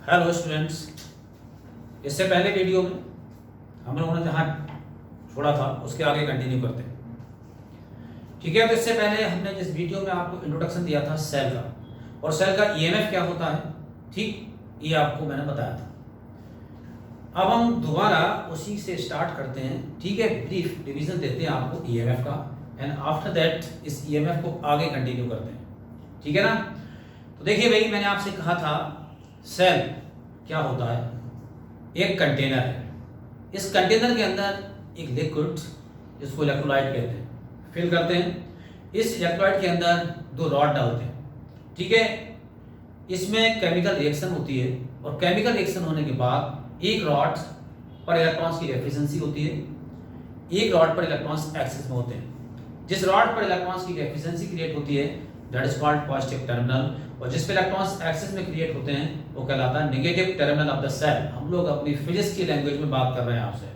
Hello students. इससे पहले video में हम लोगों ने जहाँ छोड़ा था उसके आगे कंटिन्यू करते हैं। ठीक है, तो इससे पहले हमने जिस वीडियो में आपको इंट्रोडक्शन दिया था सेल का, और सेल का ईएमएफ क्या होता है, ठीक, ये आपको मैंने बताया था। अब हम दोबारा उसी से स्टार्ट करते हैं। ठीक है, ब्रीफ रिवीजन देते हैं आपको ईएमएफ का, एंड आफ्टर दैट इस ईएमएफ को आगे कंटिन्यू करते हैं। ठीक है ना। तो देखिए भाई, मैंने आपसे कहा था सेल क्या होता है, एक कंटेनर है। इस कंटेनर के अंदर एक लिक्विड जिसको इलेक्ट्रोलाइट कहते हैं फिल करते हैं। इस इलेक्ट्रोलाइट के अंदर दो रॉड डालते हैं। ठीक है, इसमें केमिकल रिएक्शन होती है, और केमिकल रिएक्शन होने के बाद एक रॉड पर इलेक्ट्रॉन्स की एफिशिएंसी होती है, एक रॉड पर इलेक्ट्रॉन्स एक्सेस में होते हैं। जिस रॉड पर इलेक्ट्रॉन्स की एफिशिएंसी क्रिएट होती है that is called positive terminal, और जिस पे इलेक्ट्रॉन्स एक्सेस में क्रिएट होते हैं वो कहलाता है negative terminal of the cell. हम लोग अपनी फिजिक्स की लैंग्वेज में बात कर रहे हैं आपसे।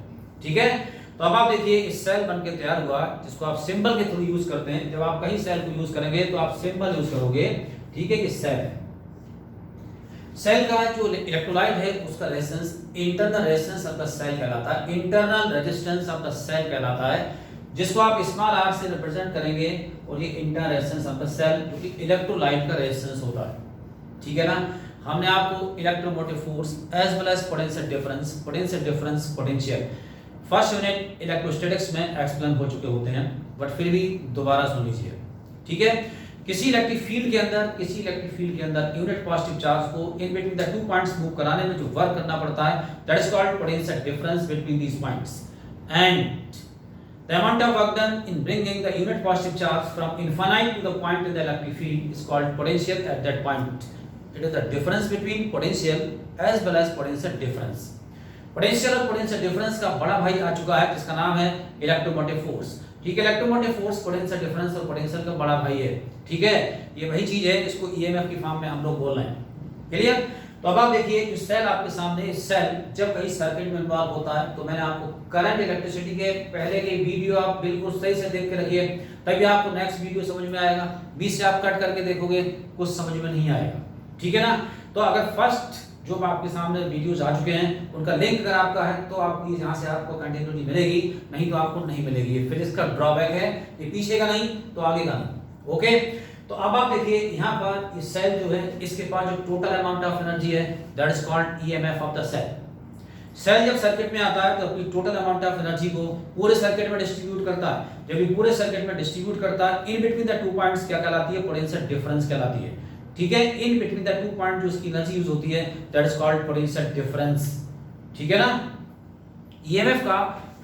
ठीक है, तो अब आप देखिए इस सेल बन के तैयार हुआ, जिसको आप सिंबल के थ्रू यूज करते हैं। जब आप कहीं सेल को यूज करेंगे तो आप सिंबल यूज करोगे। ठीक है, कि सेल है। सेल का जो इलेक्ट्रोलाइट है उसका resistance internal resistance of the cell कहलाता है, internal resistance of the cell कहलाता है, जिसको आप स्मॉल आर से रिप्रेजेंट करेंगे। और ये internal resistance of the cell जो कि इलेक्ट्रोलाइट का रेजिस्टेंस होता है। ठीक है ना। हमने आपको electromotive force as well as potential difference, potential first unit electrostatics में एक्सप्लेन हो चुके होते हैं, बट फिर भी दोबारा सुन लीजिए। ठीक है, किसी इलेक्ट्रिक फील्ड के अंदर यूनिट पॉजिटिव चार्ज को in between the 2 points move कराने में जो वर्क करना पड़ता है that is called potential difference between these points, and the amount of work done in bringing the unit positive charge from infinite to the point in the electric field is called potential at that point. It is the difference between potential as well as potential difference. Potential और potential difference का बड़ा भाई आ चुका है जिसका नाम है electromotive force. ठीक है, इलेक्ट्रोमोटिव फोर्स पोटेंशियल डिफरेंस और पोटेंशियल का बड़ा भाई है। ठीक है, ये वही चीज है, इसको ईएमएफ की फॉर्म में हम लोग बोल रहे हैं। क्लियर। तो अब आप देखिए जो सेल आपके सामने, सेल जब कहीं सर्किट में इन्वॉल्व होता है, तो मैंने आपको करंट इलेक्ट्रिसिटी के पहले के वीडियो आप बिल्कुल सही से देख के रखिए, तभी आपको नेक्स्ट वीडियो समझ में आएगा। बीच से आप कट करके देखोगे कुछ समझ में नहीं आएगा। ठीक है ना। तो अगर फर्स्ट जो आपके सामने वीडियोस आ चुके हैं उनका लिंक अगर आपका है तो आपको यहाँ से आपको कंटिन्यूटी मिलेगी, नहीं तो आपको नहीं मिलेगी। फिर इसका ड्रॉबैक है, ये पीछे का नहीं तो आगे का नहीं। ओके, तो अब आप देखिए यहाँ पर इस सेल जो है इसके पास जो टोटल अमाउंट ऑफ एनर्जी है that is called EMF of the cell. Cell जब सर्किट में आता है तो अपनी टोटल अमाउंट ऑफ एनर्जी को पूरे सर्किट में डिस्ट्रीब्यूट करता है। जब ये पूरे सर्किट में डिस्ट्रीब्यूट करता है, इन बिटवीन द 2 पॉइंट्स क्या कहलाती है, पोटेंशियल डिफरेंस कहलाती है। ठीक है, इन बिटवीन द 2 पॉइंट जो इसकी एनर्जी यूज होती है that is called potential difference. ठीक है ना। ईएमएफ का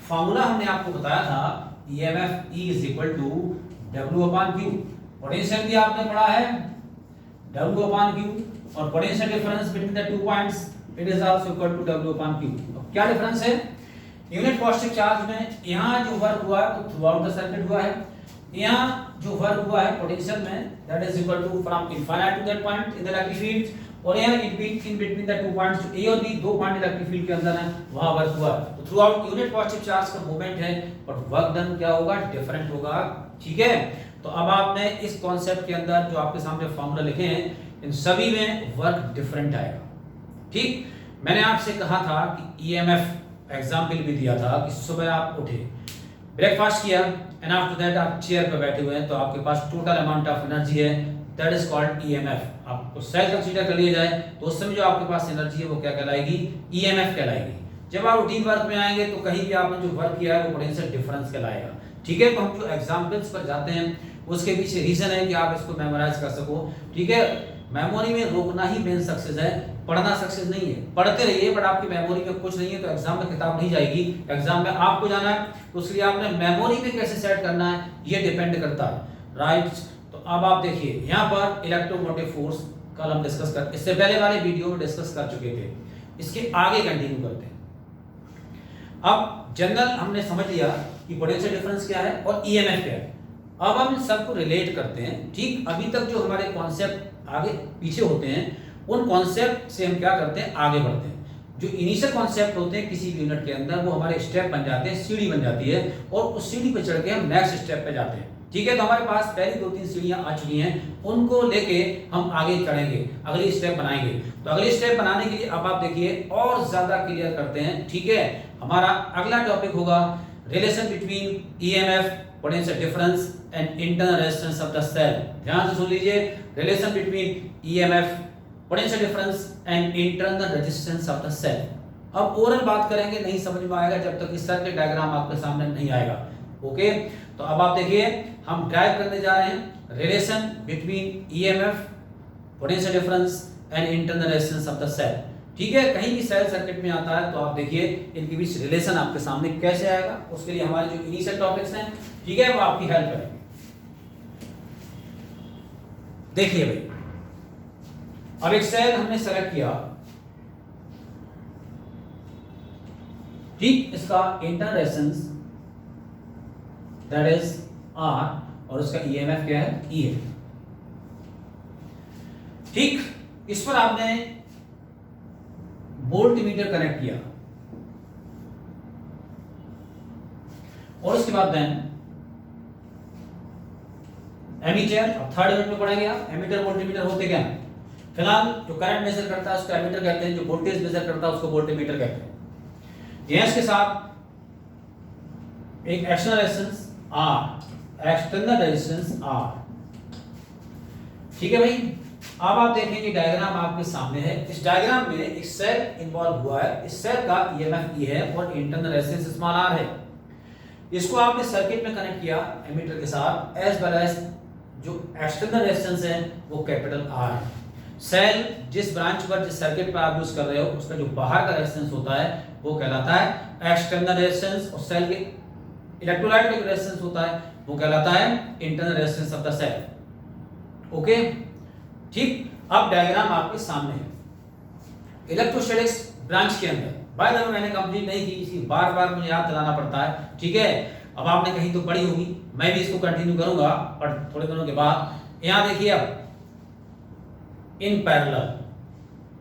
फार्मूला हमने आपको बताया था, EMF E is equal to W/Q। Potential भी आपने पढ़ा है W/Q, और potential difference between the 2 points it is also equal to W/Q। अब क्या डिफरेंस है, यूनिट पॉजिटिव चार्ज में यहाँ जो वर्क हुआ है वो थ्रू आउट द सर्किट हुआ है, यहाँ जो वर्क हुआ है पोटेंशियल में that is equal to from infinite to that point in the electric field, और यहाँ in between the 2 points A और B, 2 पॉइंट इलेक्ट्रिक फील्ड के अंदर है, वहां वर्क हुआ है। तो throughout unit positive charge का मूवमेंट है, बट वर्क डन क्या होगा, डिफरेंट होगा। ठीक है, तो अब आपने इस कॉन्सेप्ट के अंदर जो आपके सामने फॉर्मूला लिखे हैं इन सभी में वर्क डिफरेंट आएगा। ठीक, मैंने आपसे कहा था कि ईएमएफ एग्जांपल भी दिया था कि सुबह आप उठे, ब्रेकफास्ट किया, एंड आफ्टर दैट आप चेयर पे बैठे हुए हैं, तो आपके पास टोटल अमाउंट ऑफ एनर्जी है दैट इज कॉल्ड ईएमएफ। आपको सेल कंसीडर कर लिया जाए तो उस समय जो आपके पास एनर्जी है वो क्या कहलाएगी, ईएमएफ कहलाएगी। जब आप रूटीन वर्क में आएंगे तो कहीं भी आपने जो वर्क किया है वो पोटेंशियल डिफरेंस कहलाएगा। ठीक है, तो हम जो एग्जांपल्स पर जाते हैं उसके पीछे रीजन है कि आप इसको मेमोराइज कर सको। ठीक है, मेमोरी में रोकना ही मेन सक्सेस है, पढ़ना सक्सेस नहीं है। पढ़ते रहिए, बट आपकी मेमोरी में कुछ नहीं है तो एग्जाम में किताब नहीं जाएगी। एग्जाम में आपको जाना है तो उसके लिए आपने मेमोरी में कैसे सेट करना है ये डिपेंड करता है। राइट, तो अब आप देखिए यहाँ पर इलेक्ट्रोमोटिव फोर्स कल हम डिस्कस कर, इससे पहले वाले वीडियो में डिस्कस कर चुके थे, इसके आगे कंटिन्यू करते हैं। अब जनरल हमने समझ लिया कि पोटेंशियल डिफरेंस क्या है और ईएमएफ क्या है। अब हम सबको रिलेट करते हैं। ठीक, अभी तक जो हमारे कॉन्सेप्ट आगे पीछे होते हैं उन कॉन्सेप्ट से हम क्या करते हैं, आगे बढ़ते हैं। जो इनिशियल कॉन्सेप्ट होते हैं किसी भी यूनिट के अंदर वो हमारे स्टेप बन जाते हैं, सीढ़ी बन जाती है, और उस सीढ़ी पे चढ़ के हम नेक्स्ट स्टेप पे जाते हैं। ठीक है, तो हमारे पास पहली 2-3 सीढ़ियां आ चुकी हैं, उनको लेके हम आगे चढ़ेंगे, अगली स्टेप बनाएंगे। तो अगली स्टेप बनाने के लिए अब आप देखिए और ज्यादा क्लियर करते हैं। ठीक है, हमारा अगला टॉपिक होगा relation between EMF, potential difference and internal resistance of the cell. ध्यान से सुन लीजिए, relation between EMF, potential difference and internal resistance of the cell. अब ओरल बात करेंगे, नहीं समझ में आएगा जब तक इस सर्किट डायग्राम आपके सामने नहीं आएगा। ओके, तो अब आप देखिए हम ड्राइव करने जा रहे हैं relation between EMF, potential difference and internal resistance of the cell. ठीक है, कहीं भी सेल सर्किट में आता है तो आप देखिए इनके बीच रिलेशन आपके सामने कैसे आएगा, उसके लिए हमारे जो इनिशियल टॉपिक्स हैं, ठीक है, वो आपकी हेल्प करेंगे। देखिए भाई, अब एक सेल हमने सेलेक्ट किया, ठीक, इसका internal resistance that is R और उसका EMF क्या है, E है। ठीक, इस पर आपने वोल्ट मीटर कनेक्ट किया और उसके बाद देन एमीटर। अब थर्ड यूनिट में पढ़ेंगे आप, एमीटर वोल्टमीटर होते क्या हैं। फिलहाल जो करंट मेजर करता है उसको एमीटर कहते हैं, जो वोल्टेज मेजर करता है उसको वोल्टमीटर कहते हैं। गैस के साथ एक external resistance R, external resistance R। ठीक है भाई, अब आप देखेंगे डायग्राम आपके सामने है। इस डायग्राम में एक सेल इन्वॉल्व हुआ है, इस सेल का EMF E है और इंटरनल रेजिस्टेंस स्मॉल r है। इसको आपने सर्किट में कनेक्ट किया एमीटर के साथ, एज वेल एज जो एक्सटर्नल रेजिस्टेंस है वो कैपिटल R है। सेल जिस ब्रांच पर, जिस सर्किट पर आप यूज कर रहे हो, उसका जो बाहर का रेजिस्टेंस होता है वो कहलाता है एक्सटर्नल रेजिस्टेंस, और सेल के इलेक्ट्रोलाइट का जो रेजिस्टेंस होता है वो कहलाता है internal resistance of the cell. Okay, ठीक, अब डायग्राम आपके सामने है। इलेक्ट्रोस्टैटिक्स ब्रांच के अंदर, बाय द वे मैंने कंप्लीट नहीं की, इसी बार-बार मुझे याद दिलाना पड़ता है। ठीक है, अब आपने कहीं तो पढ़ी होगी, मैं भी इसको कंटिन्यू करूंगा पर थोड़े दिनों के बाद। यहां देखिए, अब इन पैरेलल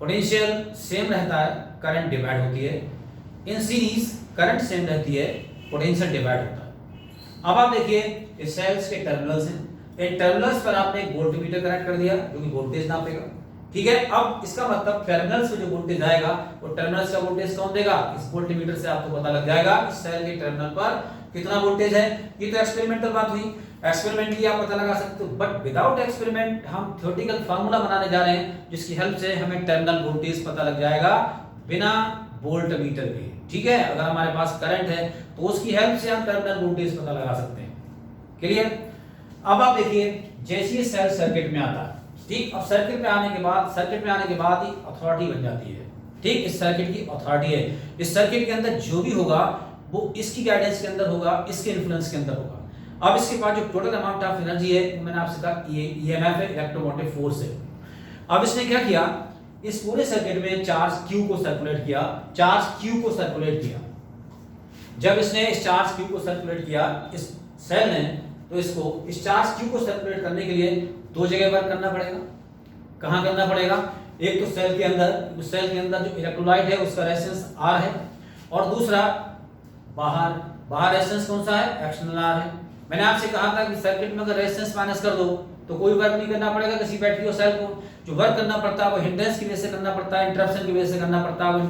पोटेंशियल सेम रहता है, करंट डिवाइड होती है। इन सीरीज करंट सेम रहती है, पोटेंशियल डिवाइड होता है। अब आप देखिए इस सेल्स के टर्मिनल्स हैं, इन टर्मिनल्स पर आपने एक वोल्टमीटर कनेक्ट कर दिया जो कि वोल्टेज नापेगा। ठीक है, अब इसका मतलब टर्मिनल्स पे जो वोल्टेज आएगा वो टर्मिनल्स का वोल्टेज कौन देगा, इस वोल्टमीटर से आपको पता लग जाएगा इस सेल के टर्मिनल पर कितना वोल्टेज है। ये तो एक्सपेरिमेंटल बात हुई, एक्सपेरिमेंटली आप पता लगा सकते हो, बट विदाउट एक्सपेरिमेंट हम थ्योरेटिकल फार्मूला बनाने जा रहे हैं जिसकी हेल्प से हमें टर्मिनल वोल्टेज पता लग जाएगा बिना वोल्टमीटर के। ठीक है, अगर हमारे पास करंट है तो उसकी हेल्प से हम टर्मिनल वोल्टेज पता लगा सकते हैं। क्लियर? अब आप देखिए, जैसे ही सेल सर्किट में आता है, ठीक, अब सर्किट में आने के बाद ही अथॉरिटी बन जाती है। ठीक, इस सर्किट की अथॉरिटी है। इस सर्किट के अंदर जो भी होगा वो इसकी गाइडेंस के अंदर होगा, इसके इन्फ्लुएंस के अंदर होगा। अब इसके पास जो टोटल अमाउंट ऑफ एनर्जी है, मैंने आपसे कहा EMF है, इलेक्ट्रोमोटिव फोर्स है। अब इसने क्या किया, इस पूरे सर्किट में चार्ज Q को सर्कुलेट किया। जब इसने इस चार्ज Q को सर्कुलेट किया इस सेल ने, तो इसको इस चार्ज Q को सर्कुलेट करने के लिए दो जगह वर्क करना पड़ेगा। कहां करना पड़ेगा, एक तो सेल के अंदर, सेल के अंदर जो इलेक्ट्रोलाइट है उसका रेजिस्टेंस R है, और दूसरा बाहर रेजिस्टेंस कौन सा है, एक्सटर्नल R है। मैंने आपसे कहा था कि सर्किट में अगर रेजिस्टेंस माइनस कर दो तो कोई वर्क नहीं करना पड़ेगा किसी बैटरी और सेल को। जो वर्क करना पड़ता है वो हिंड्रेंस की वजह से करना पड़ता है, इंटरप्शन की वजह से करना पड़ता है। वो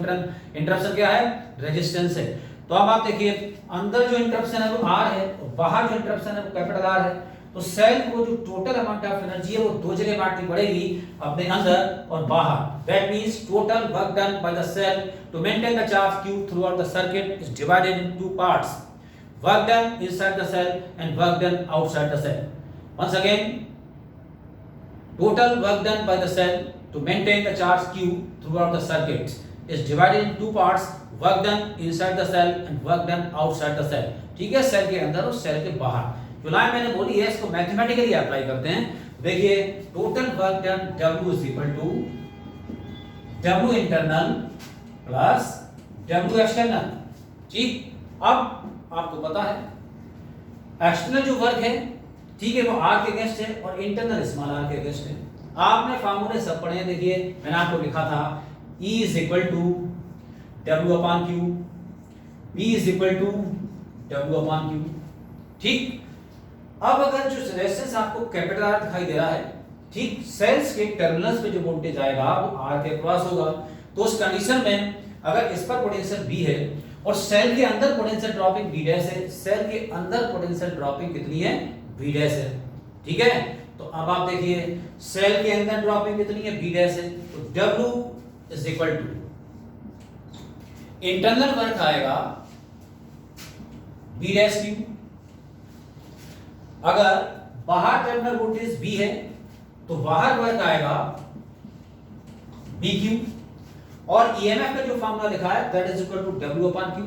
इंटरप्शन क्या है, रेजिस्टेंस है। तो अब आप देखिए, अंदर जो इंटरप्शन है वो R है और बाहर जो इंटरप्शन है वो कैपिटल R है। तो सेल को जो टोटल अमाउंट ऑफ एनर्जी है वो दो जगह बांटनी पड़ेगी, अपने अंदर और बाहर। That means total work done by the cell to maintain the charge Q throughout the circuit is divided in two parts, work done inside the cell and work done outside the cell. Once again, total work done by the cell to maintain the charge Q throughout the circuit is divided in two parts, work done inside the cell and work done outside the cell. ठीक है, cell के अंदर और cell के बाहर। जो line मैंने बोली है इसको मैथमेटिकली अप्लाई करते हैं। देखिए, total work done W is equal to W internal plus W external। ठीक, अब आपको पता है एक्सटर्नल जो वर्क है, ठीक है, वो R के अगेंस्ट है और इंटरनल स्मॉल r के अगेंस्ट है। आपने फार्मूले सब पढ़े हैं। देखिए, मैंने आपको लिखा था E is equal to W upon Q, P is equal to W upon Q। ठीक, अब अगर जो रेजिस्टेंस आपको कैपिटल आर दिखाई दे रहा है, ठीक, सेल्स के टर्मिनल्स पे जो वोल्टेज आएगा वो आर के क्रॉस होगा। तो उस कंडीशन में अगर इस पर पोटेंशियल बी है और सेल के अंदर पोटेंशियल ड्रॉपिंग बी डैश है, सेल के अंदर पोटेंशियल ड्रॉपिंग कितनी है, बी डैश है, ठीक है। तो अब आप देखिए सेल के अंदर ड्रॉपिंग कितनी है, बी डैश है, तो W is equal to internal work आएगा बी डैश क्यू। अगर बाहर टर्मिनल वोल्टेज बी है तो बाहर वर्क आएगा बी क्यू, और ईएमएफ का जो फॉर्मूला लिखा है that is equal to W upon Q.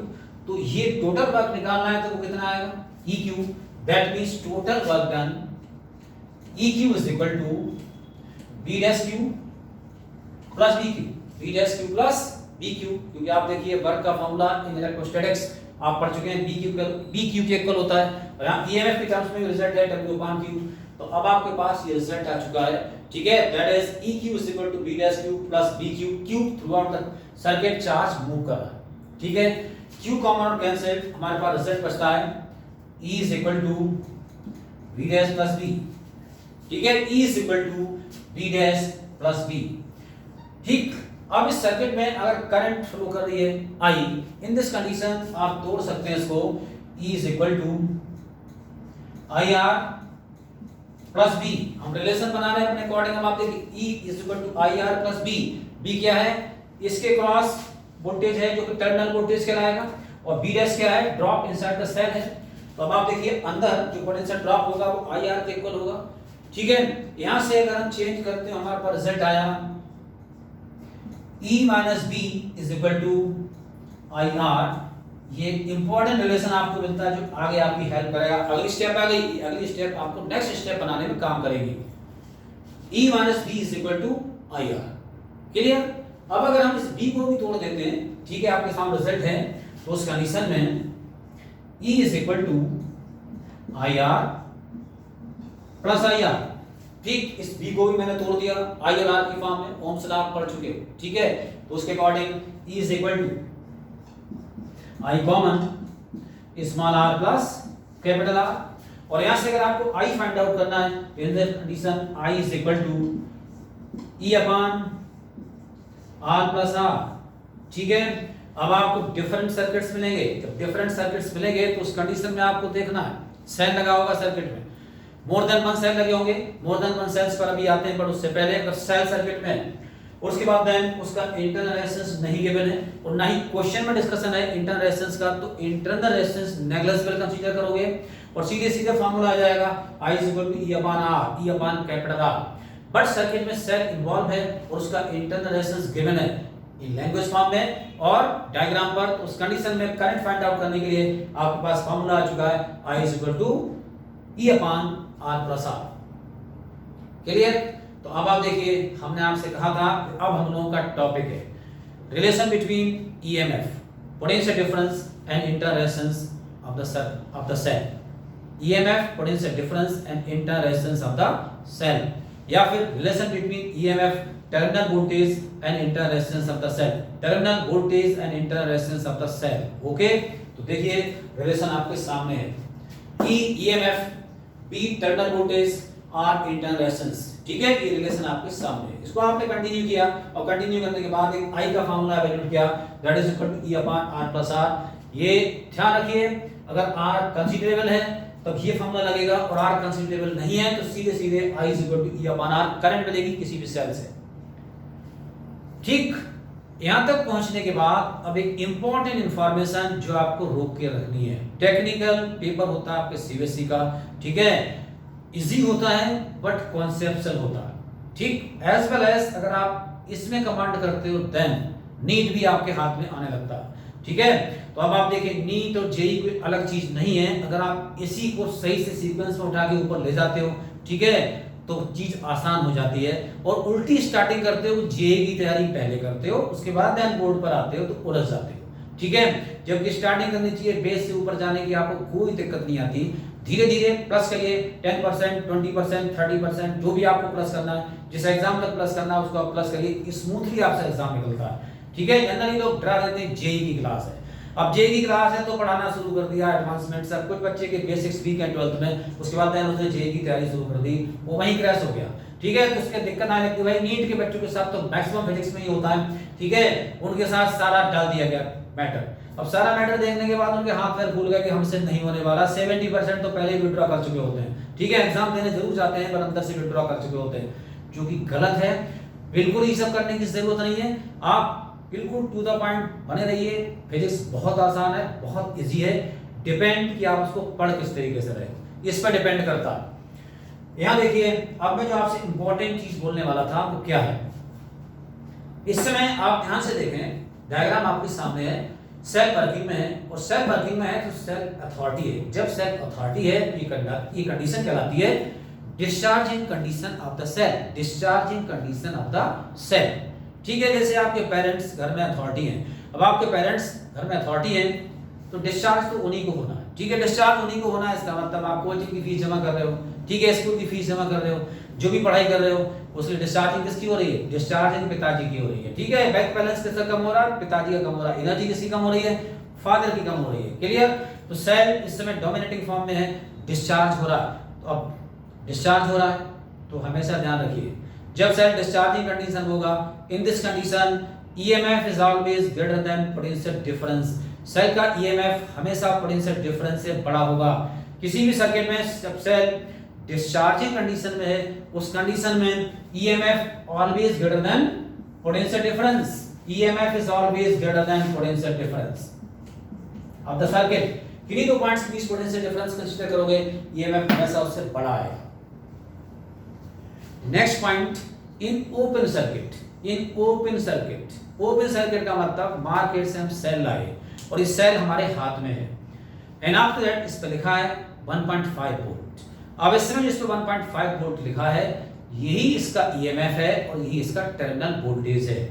तो ये टोटल वर्क निकालना है तो वो कितना आएगा, E Q, that means total work done E Q is equal to B dash Q plus B Q, B dash Q plus B Q, क्योंकि आप देखिए वर्क का फॉर्मूला इन इलेक्ट्रोस्टैटिक्स आप पढ़ चुके हैं, बी क्यू के इक्वल होता है, और यहाँ ईएमएफ के टर्म्स में रिजल्ट है W अपॉन क्यू। तो अब आपके पास ये रिजल्ट आ चुका है, ठीक है, that is E Q is equal to B dash Q plus B Q, Q throughout the circuit charge move कर रहा है, ठीक है, क्यू कॉमन और कैंसिल, हमारे पास रिजल्ट बचता है E is equal to B dash plus B, ठीक है, E is equal to B dash plus B, ठीक। अब इस सर्किट में अगर करंट फ्लो कर रही है I, इन दिस कंडीशन आप तोड़ सकते हैं इसको, E is equal to I R plus B, हम रिलेशन बना रहे हैं अपने अकॉर्डिंग। अब आप देखिए E is equal to I R plus B, B क्या है, इसके क्रॉस वोल्टेज है जो कि टर्मिनल वोल्टेज कहलाएगा, और बी डैश क्या है, ड्रॉप इनसाइड द सेल है। तो अब आप देखिए अंदर जो पोटेंशियल ड्रॉप होगा वो आई आर के इक्वल होगा, ठीक है। यहां से अगर हम चेंज करते हैं हमारे पास रिजल्ट आया E minus B is equal to I R. ये इंपॉर्टेंट रिलेशन आपको मिलता है जो आगे आपकी हेल्प करेगा। अगली स्टेप आ गई, अगली स्टेप आपको नेक्स्ट स्टेप बनाने में काम करेगी। E minus B is equal to I R, clear. अब अगर हम इस B को भी तोड़ देते हैं, ठीक है, आपके सामने रिजल्ट है, तो उस कंडीशन में E is equal to I R plus I R, ठीक। इस B को भी मैंने तोड़ दिया आई और आर की फॉर्म में, ओम्स लॉ आप पढ़ चुके हो, ठीक है। तो उसके according E is equal to I common small r plus capital R, और यहां से अगर आपको I फाइंड आउट करना है तो in that condition I is equal to E upon R plus R, ठीक है। अब आपको डिफरेंट सर्किट्स मिलेंगे, जब डिफरेंट सर्किट्स मिलेंगे तो उस कंडीशन में आपको देखना है सेल लगा होगा सर्किट में, मोर देन वन सेल लगे होंगे, मोर देन वन सेल्स पर अभी आते हैं, पर उससे पहले अगर सेल सर्किट में, उसके बाद देन उसका इंटरनल रेजिस्टेंस नहीं गिवन है और ना ही क्वेश्चन में डिस्कशन है इंटरनल रेजिस्टेंस का, तो इंटरनल रेजिस्टेंस नेग्लिजिबल कंसीडर करोगे और सीधे सीधे फार्मूला आ जाएगा I is equal to E upon R, E upon capital R। But circuit में सेल इन्वॉल्व है और उसका इंटरनल रेजिस्टेंस गिवन है इन लैंग्वेज फॉर्म में और डायग्राम पर, तो उस कंडीशन में करंट फाइंड आउट करने के लिए आपके पास फार्मूला आ चुका है I is equal to E upon R plus R, clear. तो अब आप देखिए हमने आपसे कहा था अब हम लोगों का टॉपिक है relation between EMF, potential difference and internal resistance of the cell, EMF potential difference and internal resistance of the cell, या फिर relation between EMF terminal voltage and internal resistance of the cell, terminal voltage and internal resistance of the cell, okay. तो देखिए relation आपके सामने है, E EMF, B terminal voltage, R internal resistance, ठीक है। ये रिलेशन आपके सामने है, इसको आपने कंटिन्यू किया और कंटिन्यू करने के बाद एक I का फार्मूला वैल्यू किया that is equal to E upon R plus R। ये ध्यान रखिए अगर R कंसीडरेबल है तब ये फार्मूला लगेगा और R कंसीडरेबल नहीं है तो सीधे सीधे I is equal to E upon R current मिलेगी किसी भी सेल से, ठीक। यहां तक पहुंचने के बाद अब एक इंपॉर्टेंट इंफॉर्मेशन जो आपको रोक के रखनी है, टेक्निकल पेपर होता है आपके सीबीएसई का, ठीक है, इजी होता है बट कॉन्सेप्चुअल होता है, ठीक। एज वेल एज अगर आप इसमें कमांड करते हो देन नीट भी आपके हाथ में आने लगता है, ठीक है। तो अब आप देखिए नीट और जेई कोई अलग चीज नहीं है, अगर आप इसी को सही से सीक्वेंस में उठा के ऊपर ले जाते हो, ठीक है, तो चीज आसान हो जाती है। और उल्टी स्टार्टिंग करते हो, जेई की तैयारी पहले करते हो उसके बाद देन बोर्ड पर आते हो तो उलझ जाते हो, ठीक है। जबकि स्टार्टिंग करनी चाहिए बेस से ऊपर जाने की, आपको कोई दिक्कत नहीं आती, धीरे धीरे प्लस करिए 10%, 20%, 30% जो भी आपको प्लस करना है, जिस एग्जाम तक प्लस करना है उसको आप प्लस करिए, स्मूथली आपसे एग्जाम निकलता है, ठीक है। जनरली लोग डरा देते हैं जेई की क्लास है, अब जेई की क्लास है तो पढ़ाना शुरू कर दिया, एडवांसमेंट सब कुछ बच्चे के बेसिक्स भी के 12th में, उसके बाद देन उसने जेई की तैयारी शुरू कर दी, वो वहीं क्रैश हो गया। ठीक है, तो उसके दिक्कत आने लगती है। भाई नीट के बच्चों के साथ तो मैक्सिमम फिजिक्स में ही होता है। ठीक है, उनके साथ सारा डाल दिया गया मैटर। अब सारा मैटर देखने के बाद उनके हाथ पैर फूल गए कि हमसे नहीं होने वाला। 70% तो पहले ही विड्रॉ कर चुके होते हैं। ठीक है, एग्जाम देने जरूर जाते हैं पर अंदर से विड्रॉ कर चुके होते हैं, जो कि गलत है। बिल्कुल ये सब करने की जरूरत नहीं है। आप बिल्कुल टू द पॉइंट बने रहिए। फिजिक्स बहुत आसान है, बहुत इजी है। डिपेंड कि आप उसको पढ़ किस तरीके से रहे, इस पर डिपेंड करता है। यहां देखिए, अब मैं जो आपसे इंपॉर्टेंट चीज बोलने वाला था वो क्या है, इस समय आप ध्यान से देखें। डायग्राम आपके सामने है, सेल वर्किंग में है, और सेल वर्किंग में है तो सेल अथॉरिटी है। जब सेल अथॉरिटी है ये कंडीशन कहलाती है discharging condition of the cell. Discharging condition of the cell. ठीक है, जैसे आपके पेरेंट्स घर में अथॉरिटी हैं। अब आपके पेरेंट्स घर में अथॉरिटी हैं तो डिस्चार्ज तो उन्हीं को होना है। ठीक है, डिस्चार्ज उन्हीं को होना है। इसका मतलब आप कोचिंग की फीस जमा कर रहे हो, ठीक है, स्कूल की फीस जमा कर रहे हो, जो भी पढ़ाई कर रहे हो उसकी डिस्चार्जिंग किसकी हो रही है? डिस्चार्जिंग पिताजी की हो रही है। ठीक है, बैंक बैलेंस किसका कम हो रहा है? पिताजी का कम हो रहा है। एनर्जी किसकी कम हो रही है? फादर की कम हो रही है। क्लियर? तो सेल इस समय डोमिनेटिंग फॉर्म में है, डिस्चार्ज हो रहा है। तो अब डिस्चार्ज हो रहा है तो हमेशा ध्यान रखिए, जब सेल डिस्चार्जिंग कंडीशन होगा, in this condition EMF is always greater than potential difference. Cell का ईएमएफ हमेशा पोटेंशियल डिफरेंस से बड़ा होगा। किसी भी सर्किट में जब सेल डिस्चार्जिंग कंडीशन में है, उस कंडीशन में EMF always greater than potential difference. EMF is always greater than potential difference of the circuit. किन्हीं दो पॉइंट्स के बीच पोटेंशियल डिफरेंस कंसीडर करोगे, ईएमएफ हमेशा उससे बड़ा आएगा। Next point, in open circuit. In open circuit, open circuit का मतलब मार्केट से हम सेल लाए और ये सेल हमारे हाथ में है, एंड आफ्टर दैट इस पे लिखा है 1.5 वोल्ट। अब इस समय जिस पे 1.5 वोल्ट लिखा है, यही इसका ईएमएफ है और यही इसका टर्मिनल वोल्टेज है।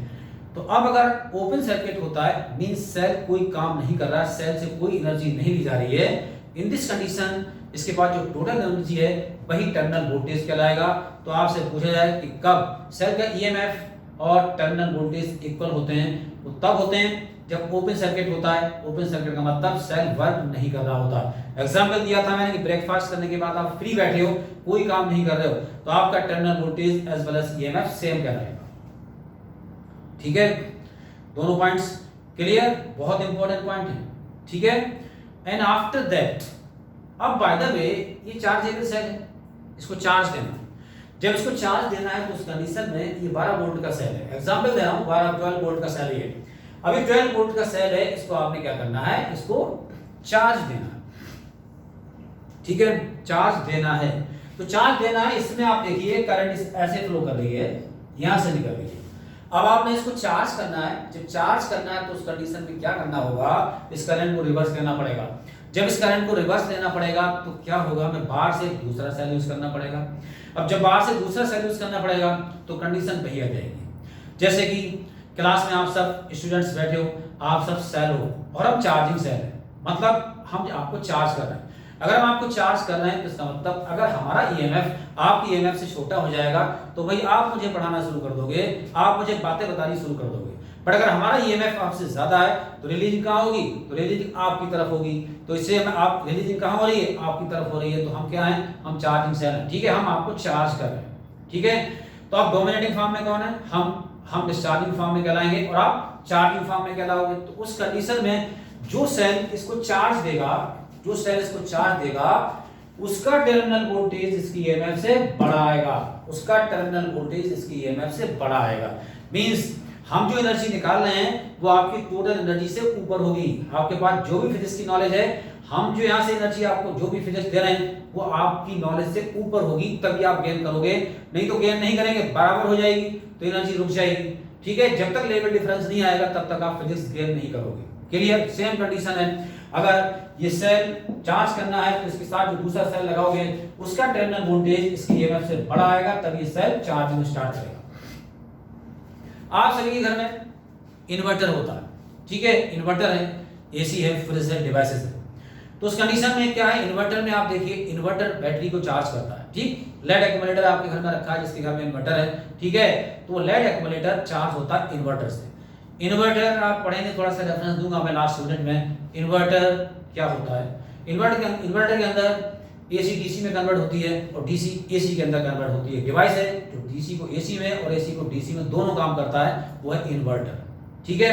तो अब अगर ओपन सर्किट होता है, मींस सेल कोई काम नहीं कर रहा है, सेल से कोई एनर्जी नहीं ली जा रही है। इन दिस कंडीशन इसके पास जो टोटल एनर्जी है वही टर्मिनल वोल्टेज कहलाएगा। तो आपसे पूछा जाए कि कब सेल का ईएमएफ और टर्मिनल वोल्टेज इक्वल होते हैं, वो तब होते हैं जब ओपन सर्किट होता है। ओपन सर्किट का मतलब सेल वर्क नहीं कर रहा होता। एग्जांपल दिया था मैंने कि ब्रेकफास्ट करने के बाद आप फ्री बैठे हो, कोई काम नहीं कर रहे हो, तो आपका terminal voltage as well as EMF same कहलाएगा। ठीक है, दोनों पॉइंट्स क्लियर? बहुत इंपॉर्टेंट पॉइंट है। ठीक है, एंड आफ्टर दैट, अब बाय द वे ये चार्जेबल सेल है, इसको चार्ज देना। जब इसको चार्ज देना है तो उस कंडीशन में ये 12 वोल्ट का सेल है। एग्जांपल दे रहा हूं, 12 वोल्ट का सेल है। अभी 12 वोल्ट का सेल है, इसको आपने क्या करना है? इसको चार्ज देना है। ठीक है, चार्ज देना है। तो चार्ज देना है, इसमें आप देखिए करंट ऐसे फ्लो कर रही है, यहां से निकल रही है। अब आपने इसको चार्ज करना है। जब चार्ज करना है तो उस कंडीशन में क्या करना होगा? इस करंट को रिवर्स लेना पड़ेगा। जब इस करंट को रिवर्स लेना पड़ेगा तो क्या होगा? हमें बाहर से दूसरा सेल यूज करना पड़ेगा। अब जब बाहर से दूसरा सेल यूज करना पड़ेगा तो कंडीशन वही आ जाएगी। जैसे कि क्लास में आप सब स्टूडेंट्स बैठे हो, आप सब सेल हो और अब चार्जिंग सेल है, मतलब हम आपको चार्ज कर रहे हैं। अगर हम आपको चार्ज कर रहे हैं तो इसका मतलब अगर हमारा ईएमएफ आपकी ईएमएफ से छोटा हो जाएगा तो भाई आप मुझे पढ़ाना शुरू कर दोगे, आप मुझे बातें बतानी शुरू कर दोगे। बट अगर हमारा ईएमएफ आपसे ज्यादा है तो रिलीजिंग कहाँ होगी? तो रिलीजिंग आपकी तरफ होगी। तो इससे हमें आप रिलीजिंग कहाँ हो रही है? आपकी तरफ हो रही है। तो हम क्या हैं? हम चार्जिंग सेल हैं। ठीक है, हम आपको चार्ज कर रहे हैं। ठीक है, तो आप डोमिनेटिंग फॉर्म में कौन है? हम डिस्चार्जिंग फॉर्म में कहलाएंगे और आप चार्जिंग फॉर्म में कहलाओगे। तो उस कंडीशन में जो सेल इसको चार्ज देगा, जो सेल इसको चार्ज देगा, उसका टर्मिनल वोल्टेज इसकी ईएमएफ से बड़ा आएगा। उसका टर्मिनल वोल्टेज इसकी ईएमएफ से बड़ा आएगा। मींस हम जो एनर्जी निकाल रहे हैं वो आपकी टोटल एनर्जी से ऊपर होगी। आपके पास जो भी फिजिक्स की नॉलेज है, हम जो यहाँ से एनर्जी आपको जो भी फिजिक्स दे रहे हैं वो आपकी नॉलेज से ऊपर होगी, तभी आप गेन करोगे। नहीं तो गेन नहीं करेंगे, बराबर हो जाएगी तो एनर्जी रुक जाएगी। ठीक है, जब तक लेवल डिफरेंस नहीं आएगा तब तक आप फिजिक्स गेन नहीं करोगे। क्लियर? सेम कंडीशन है। अगर ये सेल चार्ज करना है तो इसके साथ जो दूसरा सेल लगाओगे उसका टर्मिनल वोल्टेज इसकी ईएमएफ से बड़ा आएगा, तब ये सेल चार्जिंग स्टार्ट करेगा। आप सभी के घर में इन्वर्टर होता है। ठीक है, इन्वर्टर है, एसी है, फ्रिज है, डिवाइसेस है। तो उस कंडीशन में क्या है? इन्वर्टर में आप देखिए, इन्वर्टर बैटरी को चार्ज करता है। ठीक, लेड एक्यूमुलेटर आपके घर में रखा है, जिसके घर में इन्वर्टर है। ठीक है, तो लेड एक्यूमुलेटर चार्ज होता है इन्वर्टर से। इन्वर्टर आप पढ़ेंगे, थोड़ा सा रेफरेंस दूंगा मैं लास्ट यूनिट में। इन्वर्टर क्या होता है? इन्वर्टर के अंदर एसी डीसी में कन्वर्ट होती है और डीसी एसी के अंदर कन्वर्ट होती है। डिवाइस है जो डीसी को एसी में और एसी को डीसी में दोनों काम करता है, वो है इन्वर्टर। ठीक है,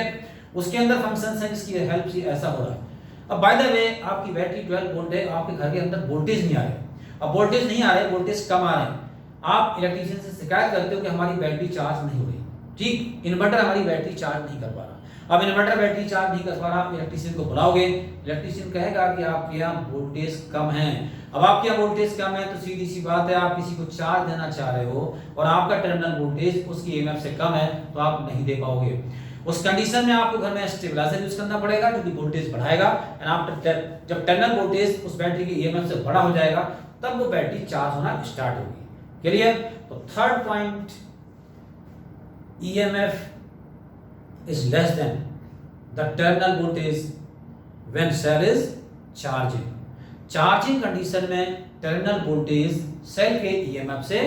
उसके अंदर फंक्शंस हैं जिसकी हेल्प से ऐसा हो रहा है। अब बाय द वे आपकी बैटरी 12 वोल्ट है, आपके घर के अंदर वोल्टेज नहीं आ रहे। अब वोल्टेज नहीं आ रहे, वोल्टेज कम आ रहे हैं, आप इलेक्ट्रीशियन से शिकायत करते हो कि हमारी बैटरी चार्ज नहीं हो रही। ठीक, इन्वर्टर हमारी बैटरी चार्ज नहीं कर पा रहा। अब इन्वर्टर बैटरी चार्ज नहीं कर पा रहा, इलेक्ट्रीशियन को बुलाओगे, इलेक्ट्रीशियन कहेगा कि आपके यहाँ वोल्टेज कम है। अब आपके यहाँ वोल्टेज कम है तो सीधी सी बात है, आप किसी को चार्ज देना चाह रहे हो और आपका टर्मिनल वोल्टेज उसकी ईएमएफ से कम है तो आप नहीं दे पाओगे। उस कंडीशन में आपको घर में स्टेबलाइजर यूज करना पड़ेगा जो कि वोल्टेज बढ़ाएगा। एंड आफ्टर जब टर्मिनल वोल्टेज उस बैटरी की ईएमएफ से बड़ा हो जाएगा तब वो बैटरी चार्ज होना स्टार्ट होगी। क्लियर? तो third point, EMF is less than the terminal voltage when cell is charging. Charging condition में टर्मिनल वोल्टेज सेल के EMF से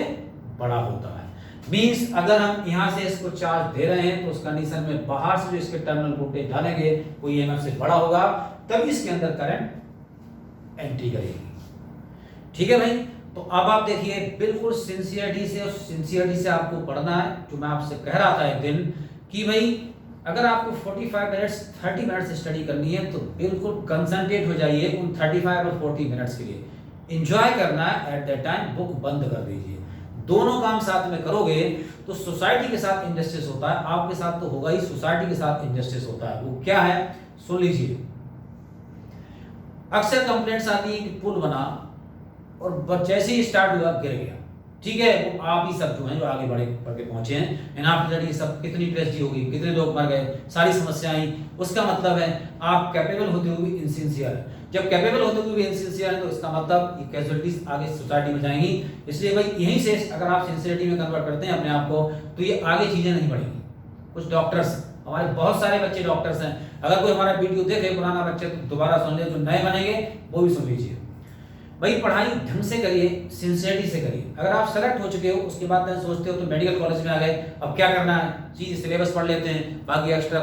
बड़ा होता है। मींस अगर हम यहां से इसको चार्ज दे रहे हैं तो उस कंडीशन में बाहर से जो इसके टर्मिनल वोल्टेज डालेंगे वो EMF से बड़ा होगा, तभी इसके अंदर करंट एंट्री करेगी। ठीक है भाई, तो अब आप देखिए बिल्कुल सिंसियरिटी से आपको पढ़ना है। जो मैं आपसे कह रहा था एक दिन कि भाई अगर आपको 45 मिनट्स 30 मिनट्स स्टडी करनी है तो बिल्कुल कंसंट्रेट हो जाइए उन 35 और 40 मिनट्स के लिए। एंजॉय करना है, एट दैट टाइम बुक बंद कर दीजिए। दोनों काम साथ में करोगे तो सोसाइटी के साथ इनजस्टिस होता है, आपके साथ तो होगा ही, सोसाइटी के साथ इनजस्टिस होता है। वो क्या है सुन लीजिए। अक्सर कंप्लेंट्स आती है कि पुल बना और जैसे ही स्टार्ट हुआ गिर गया। ठीक है, वो आप ही सब जो हैं जो आगे बढ़ के पहुंचे हैं, एंड आफ्टर ये सब कितनी ट्रेजेडी होगी, कितने लोग मर गए, सारी समस्याएं आई, उसका मतलब है आप कैपेबल होते हुए भी इनसिंसियर है। जब कैपेबल होते हुए भी इनसिंसियर है तो इसका मतलब ये कैजुअलिटीज आगे सोसाइटी में जाएंगी। इसलिए भाई यहीं से अगर आप सिंसियरिटी में कन्वर्ट करते हैं अपने आप को तो ये आगे चीजें नहीं बढ़ेंगी। कुछ डॉक्टर्स, हमारे बहुत सारे बच्चे डॉक्टर्स हैं, अगर कोई हमारा वीडियो देखे पुराना बच्चे तो दोबारा सुन ले, जो नए बनेंगे वो भी सुन लीजिए। भाई पढ़ाई ढंग से करिए, सिंसियरिटी से करिए। अगर आप सेलेक्ट हो चुके हो उसके बाद में सोचते हो तो मेडिकल कॉलेज में आ गए, अब क्या करना है, चीज सिलेबस पढ़ लेते हैं, बाकी एक्स्ट्रा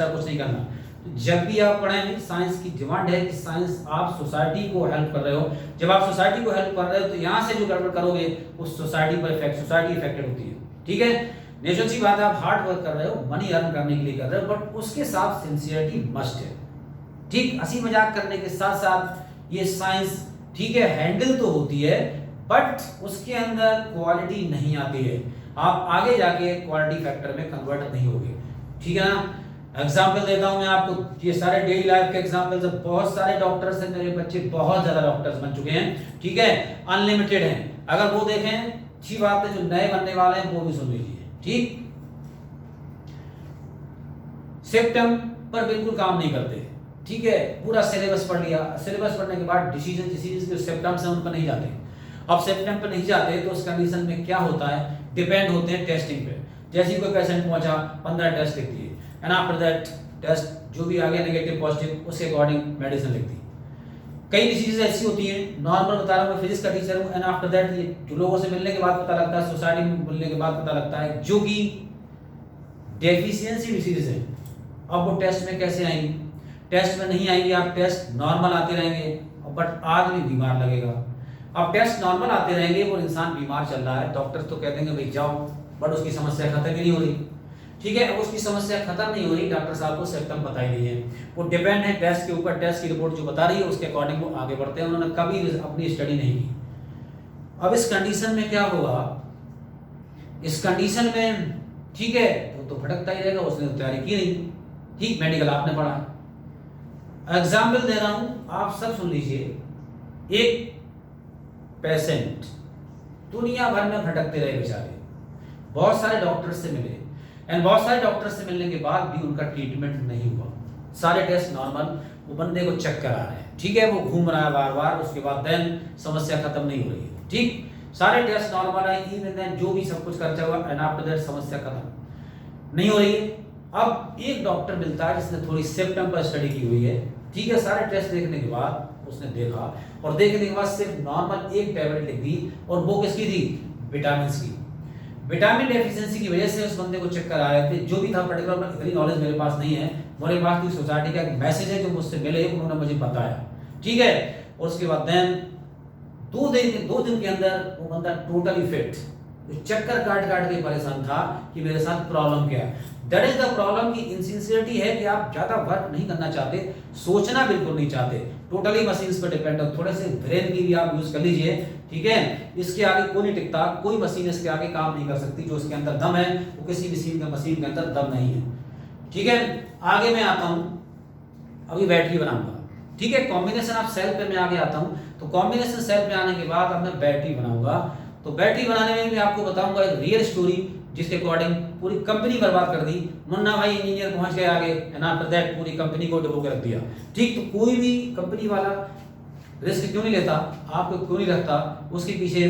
कुछ नहीं करना। तो जब भी आप पढ़ें, साइंस की डिमांड है कि साइंस आप सोसाइटी को हेल्प कर रहे हो। जब आप सोसाइटी को हेल्प कर रहे हो तो यहाँ से जो गड़बड़ करोगे उस सोसाइटी पर सोसाइटी इफेक्टेड होती है। ठीक है, नेचुरल सी बात है, आप हार्ड वर्क कर रहे हो, मनी अर्न करने के लिए कर रहे हो, बट उसके साथ सिंसियरिटी मस्ट है। ठीक, हंसी मजाक करने के साथ साथ ये साइंस ठीक है हैंडल तो होती है बट उसके अंदर क्वालिटी नहीं आती है। आप आगे जाके क्वालिटी फैक्टर में कन्वर्ट नहीं होगे। ठीक है ना, एग्जांपल देता हूं मैं आपको, ये सारे डेली लाइफ के एग्जांपल्स है। बहुत सारे डॉक्टर्स हैं, मेरे बच्चे बहुत ज्यादा डॉक्टर्स बन चुके हैं। ठीक है, अनलिमिटेड हैं। अगर वो देखें अच्छी बात है, जो नए बनने वाले हैं वो भी सुन लीजिए। ठीक, सिम्पटम पर बिल्कुल काम नहीं करते। ठीक है, पूरा सिलेबस पढ़ लिया, सिलेबस पढ़ने के बाद डिसीजन के सिम्पटम्स हैं उन पर नहीं जाते। अब सिम्पटम पर नहीं जाते तो उस कंडीशन में क्या होता है, डिपेंड होते हैं टेस्टिंग पे। जैसे ही कोई पेशेंट पहुंचा 15 टेस्ट लिख दिए, एंड आफ्टर दैट टेस्ट जो भी आ गया नेगेटिव पॉजिटिव उसके अकॉर्डिंग मेडिसिन लिख दी। कई डिसीजेज ऐसी होती हैं, नॉर्मल बता रहा हूँ मैं, फिजिक्स का टीचर हूँ, एंड आफ्टर दैट ये जो लोगों से मिलने के बाद पता लगता है, सोसाइटी में मिलने के बाद पता लगता है जो कि डेफिशिएंसी डिसीजेज है। अब वो टेस्ट में कैसे आएंगी? टेस्ट में नहीं आएंगे, आप टेस्ट नॉर्मल आते रहेंगे बट आदमी बीमार लगेगा। अब टेस्ट नॉर्मल आते रहेंगे और इंसान बीमार चल रहा है, डॉक्टर तो कह देंगे भाई जाओ, बट उसकी समस्या खत्म ही नहीं हो रही। ठीक है, अब उसकी समस्या खत्म नहीं हो रही, डॉक्टर साहब को सिम्पटम बता ही नहीं है, वो डिपेंड है टेस्ट के ऊपर। टेस्ट की रिपोर्ट जो बता रही है उसके अकॉर्डिंग वो आगे बढ़ते हैं, उन्होंने कभी अपनी स्टडी नहीं की। अब इस कंडीशन में क्या होगा, इस कंडीशन में ठीक है वो तो भटकता ही रहेगा, उसने तो तैयारी की नहीं। ठीक, मेडिकल आपने पढ़ा है, एग्जाम्पल दे रहा हूं, आप सब सुन लीजिए। एक पेशेंट दुनिया भर में भटकते रहे बेचारे, बहुत सारे डॉक्टर से मिले, एंड बहुत सारे डॉक्टर से मिलने के बाद भी उनका ट्रीटमेंट नहीं हुआ। सारे टेस्ट नॉर्मल, वो बंदे को चक्कर आ रहे हैं। ठीक है, वो घूम रहा है बार बार, उसके बाद देन समस्या खत्म नहीं हो रही है। ठीक, सारे टेस्ट नॉर्मल है, इवन देन जो भी सब कुछ खर्चा हुआ, एंड आफ्टर दैट समस्या खत्म नहीं हो रही है। अब एक डॉक्टर मिलता है जिसने थोड़ी सिम्पटम पर स्टडी की हुई है। ठीक है, सारे टेस्ट देखने के बाद उसने देखा, और देखने के बाद सिर्फ नॉर्मल एक टैबलेट लिख दी, और वो किसकी थी, विटामिन की। विटामिन डेफिशिएंसी की वजह से उस बंदे को चक्कर आ रहे थे, जो भी था पर्टिकुलर, इतनी नॉलेज मेरे पास नहीं है, मेरे पास तो सोसाइटी का एक मैसेज है जो मुझसे मिले, उन्होंने मुझे बताया, ठीक है। और उसके बाद देन 2 दिन के अंदर वो बंदा टोटली फिट, चक्कर काट काट के परेशान था कि मेरे साथ प्रॉब्लम क्या है। दैट इज द प्रॉब्लम की इनसिंसियरिटी है कि आप ज्यादा वर्क नहीं करना चाहते, सोचना बिल्कुल नहीं चाहते, टोटली मशीन्स पर डिपेंड हो। थोड़े से ब्रेन की भी आप यूज कर लीजिए, ठीक है। इसके आगे कोई नहीं टिकता, कोई मशीन इसके आगे काम नहीं कर सकती। जो इसके अंदर दम है वो किसी मशीन के अंदर दम नहीं है, ठीक है। आगे मैं आता हूं, अभी बैटरी बनाऊंगा, ठीक है। कॉम्बिनेशन ऑफ सेल पे मैं आगे आता हूं। तो कॉम्बिनेशन सेल पे आने के बाद अब मैं बैटरी बनाऊंगा। तो बैटरी बनाने में भी आपको बताऊंगा एक रियल स्टोरी, जिसके अकॉर्डिंग पूरी कंपनी बर्बाद कर दी। मुन्ना भाई इंजीनियर पहुंच गए आगे, एंड आफ्टर दैट पूरी कंपनी को डुबो के रख दिया, ठीक। तो कोई भी कंपनी वाला रिस्क क्यों नहीं लेता, आपको क्यों नहीं रखता, उसके पीछे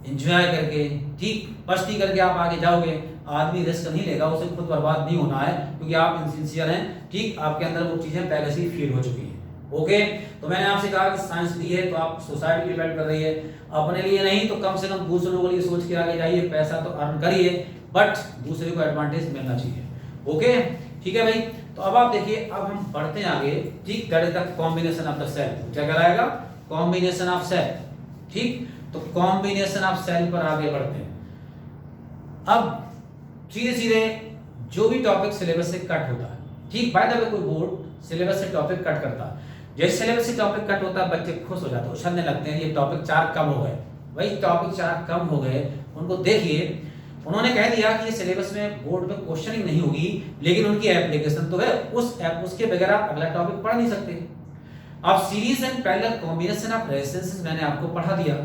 एंजॉय करके, ठीक, मस्ती करके आप आगे जाओगे। आदमी रिस्क नहीं लेगा, उसे खुद बर्बाद नहीं होना है, क्योंकि आप इनसिंसियर हैं, ठीक। आपके अंदर वो चीजें पहले से ही फील हो चुकी हैं, ओके। तो मैंने आपसे कहा कि साइंस दी है तो आप सोसाइटी डिपेंड कर रही है, अपने लिए नहीं तो कम से कम दूसरों के लिए सोच के आगे जाइए, पैसा तो अर्न करिए, बट दूसरे को एडवांटेज मिलना चाहिए, ओके, ठीक है भाई। तो अब आप देखिए, अब हम बढ़ते हैं आगे, ठीक। That is the combination of the cell, क्या कहलाएगा, कॉम्बिनेशन ऑफ सेल, ठीक। तो कॉम्बिनेशन ऑफ सेल पर आगे बढ़ते हैं। अब सीधे सीधे जो भी टॉपिक सिलेबस से कट होता है, ठीक। बाय द वे कोई बोर्ड सिलेबस से टॉपिक कट करता है, जैसे सिलेबस से टॉपिक कट होता है बच्चे खुश हो जाते हैं, उछलने लगते हैं, ये टॉपिक 4 कम हो गए। वही टॉपिक 4 कम हो गए, उनको देखिए, उन्होंने कह दिया कि ये सिलेबस में बोर्ड में क्वेश्चनिंग नहीं होगी, लेकिन उनकी एप्लीकेशन तो है, उसके बगैर आप अगला टॉपिक पढ़ नहीं सकते। अब series and parallel combination of resistances मैंने आपको पढ़ा दिया,